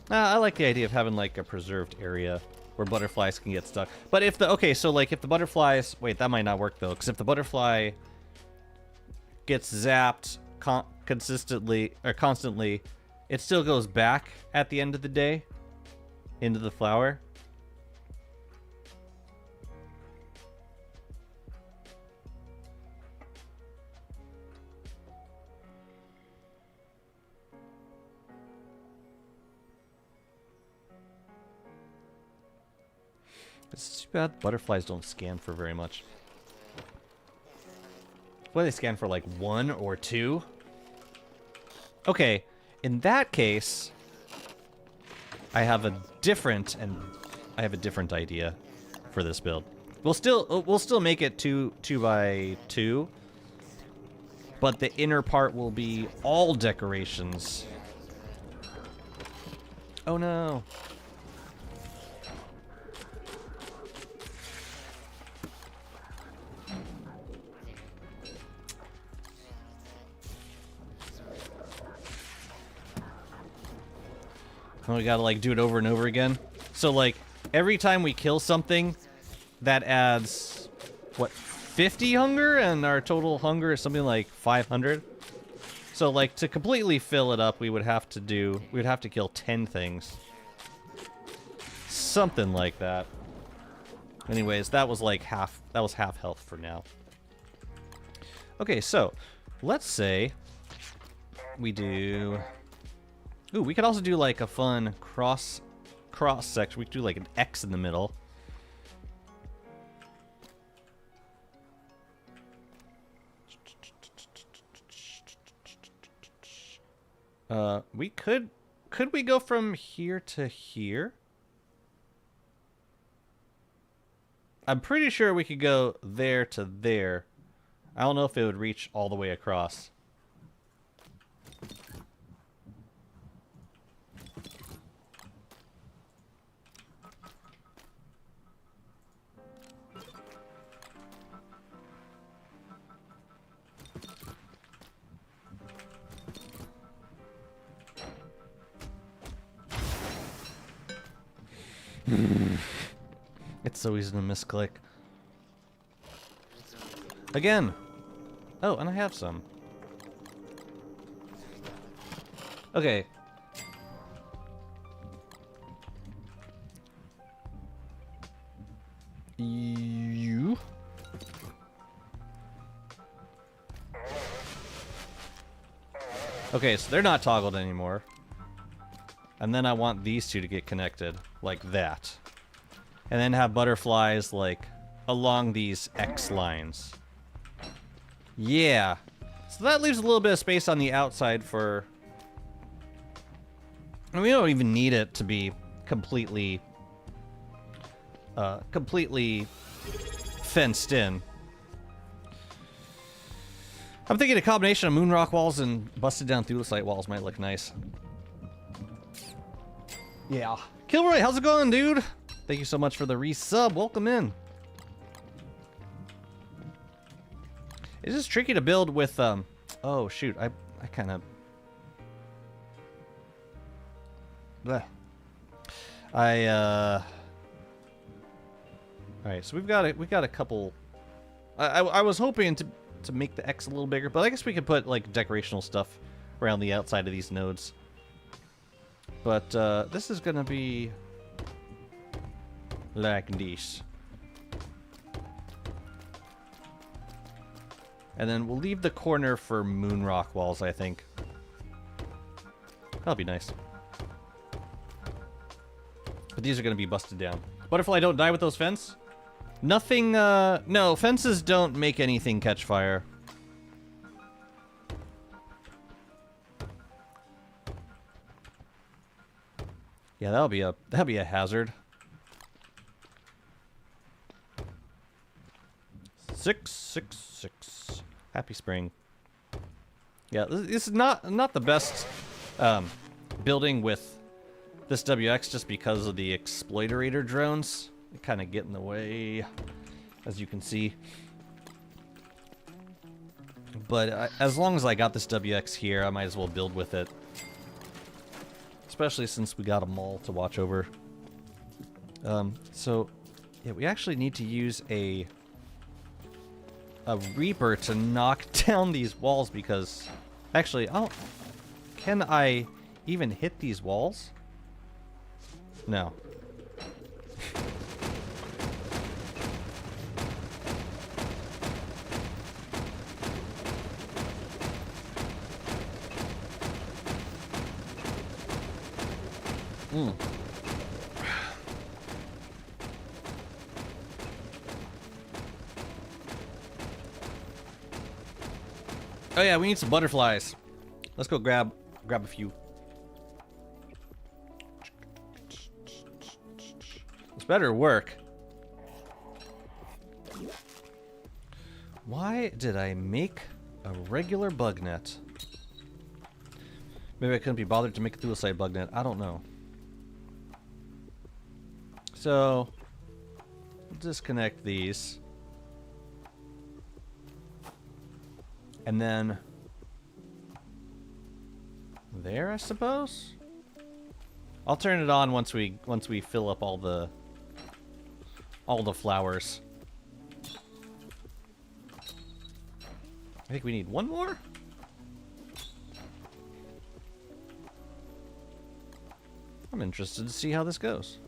I like the idea of having like a preserved area where butterflies can get stuck. But if if the butterflies, wait, that might not work though, because if the butterfly gets zapped constantly, it still goes back at the end of the day into the flower. It's too bad butterflies don't scan for very much. What do they scan for, like 1 or 2? Okay, in that case, I have a different idea for this build. We'll still make it 2x2, but the inner part will be all decorations. Oh no. Oh, we gotta like do it over and over again. So like every time we kill something, that adds what, 50 hunger, and our total hunger is something like 500. So like to completely fill it up, we would have to kill 10 things. Something like that. Anyways, that was half health for now. Okay, so let's say we do. Ooh, we could also do like a fun cross section. We could do like an X in the middle. Could we go from here to here? I'm pretty sure we could go there to there. I don't know if it would reach all the way across. It's so easy to misclick. Again! Oh, and I have some. Okay. You. Okay, so they're not toggled anymore. And then I want these two to get connected, like that. And then have butterflies, like, along these X lines. Yeah. So that leaves a little bit of space on the outside for... And we don't even need it to be completely fenced in. I'm thinking a combination of moonrock walls and busted down thulecite walls might look nice. Yeah. Kilroy, how's it going, dude? Thank you so much for the resub. Welcome in. It's just tricky to build with, oh shoot, I kind of Bleh. Alright, so we got a couple. I was hoping to make the X a little bigger, but I guess we could put like decorational stuff around the outside of these nodes. But this is gonna be like this. And then we'll leave the corner for moon rock walls, I think. That'll be nice. But these are gonna be busted down. Butterfly, don't die with those fence. Nothing, no, fences don't make anything catch fire. Yeah, that'll be a hazard. 666. Happy spring. Yeah, this is not the best building with this WX just because of the exploiterator drones. They kind of get in the way, as you can see. But as long as I got this WX here, I might as well build with it. Especially since we got a mall to watch over. So, yeah, we actually need to use a Reaper to knock down these walls because... Actually, can I even hit these walls? No. Oh yeah, we need some butterflies. Let's go grab a few. This better work. Why did I make a regular bug net? Maybe I couldn't be bothered to make a dual-side bug net. I don't know. So, disconnect these. And then there, I suppose. I'll turn it on once we fill up all the flowers. I think we need one more. I'm interested to see how this goes.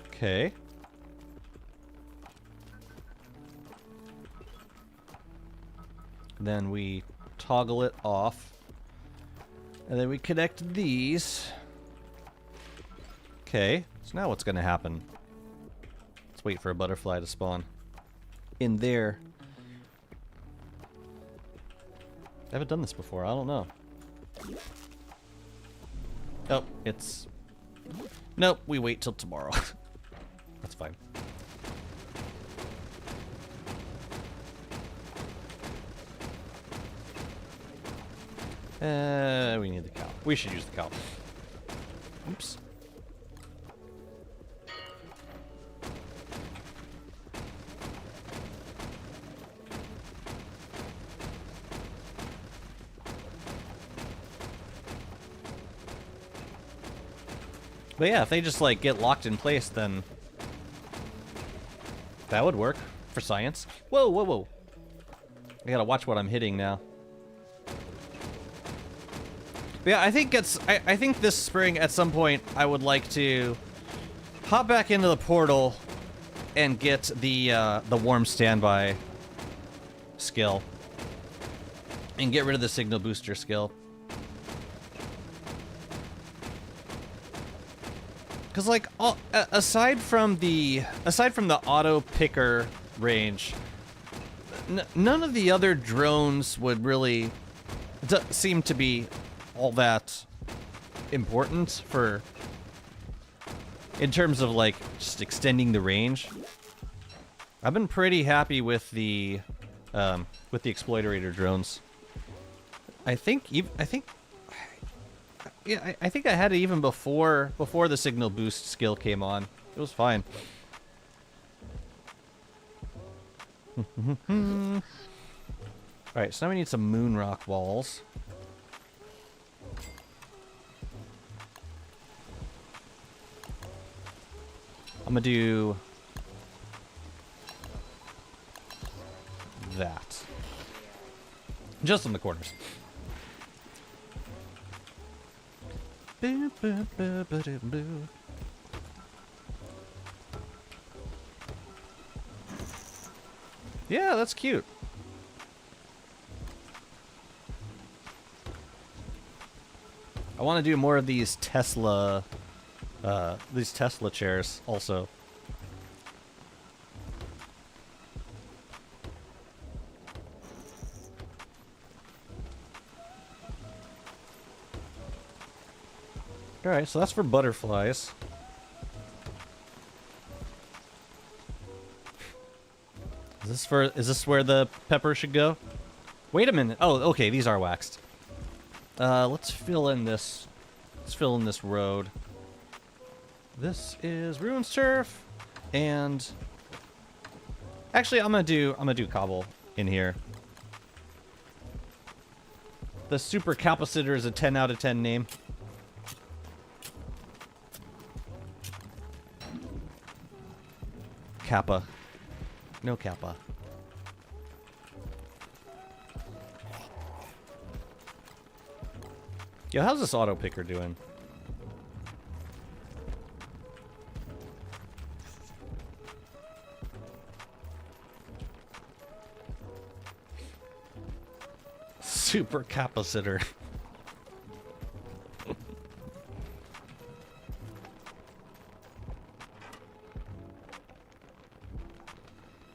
Okay. Then we toggle it off. And then we connect these. Okay. So now what's going to happen? Let's wait for a butterfly to spawn. In there. I haven't done this before. I don't know. Oh, it's... Nope, we wait till tomorrow. That's fine. We need the cow. We should use the cow. Oops. But yeah, if they just like get locked in place, then that would work for science. Whoa, whoa, whoa. I gotta watch what I'm hitting now. But yeah, I think I think this spring at some point I would like to hop back into the portal and get the warm standby skill and get rid of the signal booster skill. Cause like aside from the auto picker range, none of the other drones would really seem to be all that important for in terms of like just extending the range. I've been pretty happy with the exploiterator drones. I think yeah, I think I had it even before the signal boost skill came on. It was fine. Alright, so now we need some moon rock walls. I'm gonna do that. Just on the corners. Yeah, that's cute. I want to do more of these Tesla chairs also. Alright, so that's for butterflies. Is this where the pepper should go? Wait a minute. Oh, okay, these are waxed. Let's fill in this. Let's fill in this road. This is ruins turf, and actually, I'm gonna do cobble in here. The super capacitor is a 10 out of 10 name. Kappa. No kappa. Yo, how's this auto picker doing? Super capacitor.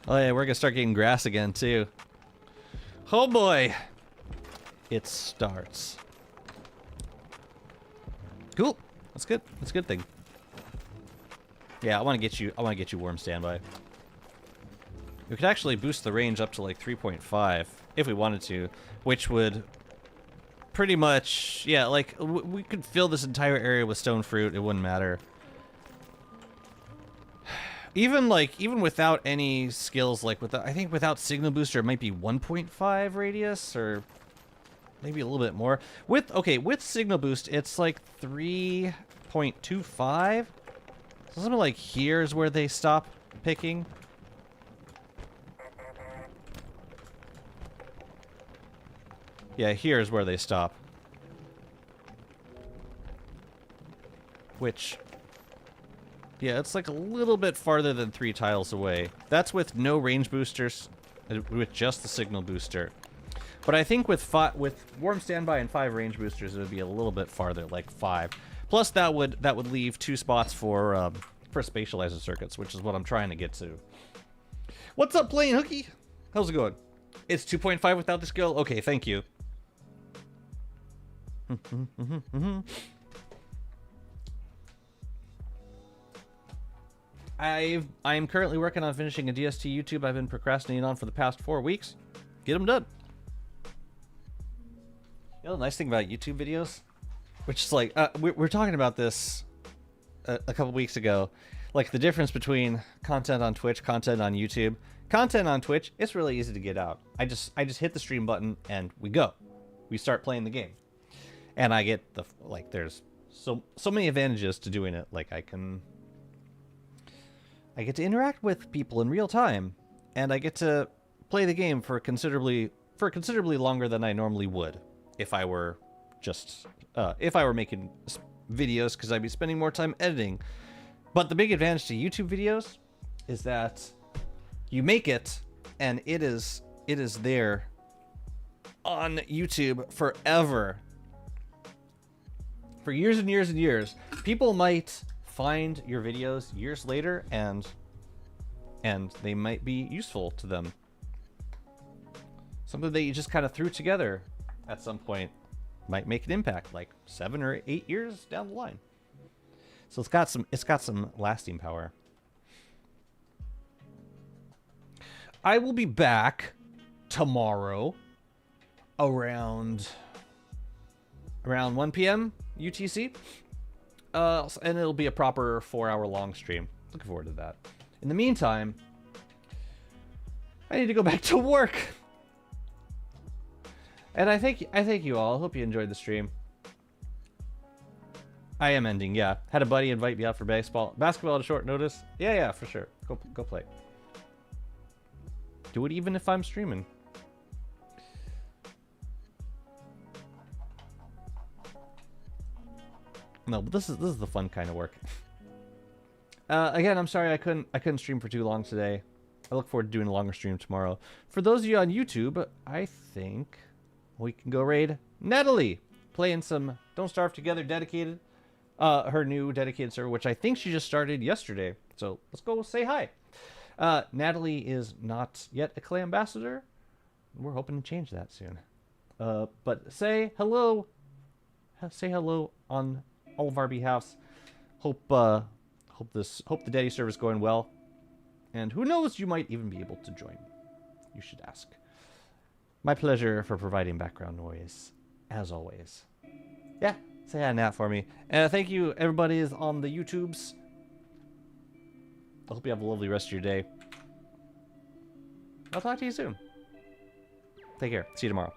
Oh yeah, we're gonna start getting grass again too. Oh boy. It starts. Cool. That's good. That's a good thing. Yeah, I want to get you warm standby. We could actually boost the range up to like 3.5 if we wanted to, which would pretty much, yeah, like we could fill this entire area with stone fruit. It wouldn't matter. Even without any skills, like I think without signal booster, it might be 1.5 radius or maybe a little bit more. With signal boost, it's like 3.25. So something like here is where they stop picking. Yeah, here is where they stop. Which, yeah, it's like a little bit farther than 3 tiles away. That's with no range boosters, with just the signal booster. But I think with warm standby and 5 range boosters, it would be a little bit farther, like 5. Plus, that would leave 2 spots for spatializer circuits, which is what I'm trying to get to. What's up, Plain Hookie? How's it going? It's 2.5 without the skill. Okay, thank you. I'm currently working on finishing a DST YouTube I've been procrastinating on for the past 4 weeks. Get them done. You know the nice thing about YouTube videos? Which is like, we're talking about this a couple weeks ago. Like the difference between content on Twitch, content on YouTube. Content on Twitch, it's really easy to get out. I just hit the stream button and we go. We start playing the game. And I get there's so many advantages to doing it. Like I get to interact with people in real time, and I get to play the game for considerably longer than I normally would if I were making videos, because I'd be spending more time editing. But the big advantage to YouTube videos is that you make it, and it is there on YouTube forever. For years and years and years. People might find your videos years later and they might be useful to them. Something that you just kind of threw together at some point might make an impact like 7 or 8 years down the line. So it's got some lasting power. I will be back tomorrow around 1 p.m. UTC. And it'll be a proper 4-hour long stream. Looking forward to that. In the meantime, I need to go back to work. And I thank you all. I hope you enjoyed the stream. I am ending, yeah. Had a buddy invite me out for basketball at a short notice. Yeah, for sure. Go play. Do it even if I'm streaming. No, but this is the fun kind of work. Again, I'm sorry I couldn't stream for too long today. I look forward to doing a longer stream tomorrow. For those of you on YouTube, I think we can go raid Natalie, playing some Don't Starve Together dedicated. Her new dedicated server, which I think she just started yesterday. So let's go say hi. Natalie is not yet a Clay ambassador. We're hoping to change that soon. But say hello. Say hello on all of our behalfs. Hope the Daddy server is going well. And who knows, you might even be able to join. You should ask. My pleasure for providing background noise, as always. Yeah, say hi, Nat, for me. And thank you, everybody is on the YouTubes. I hope you have a lovely rest of your day. I'll talk to you soon. Take care. See you tomorrow.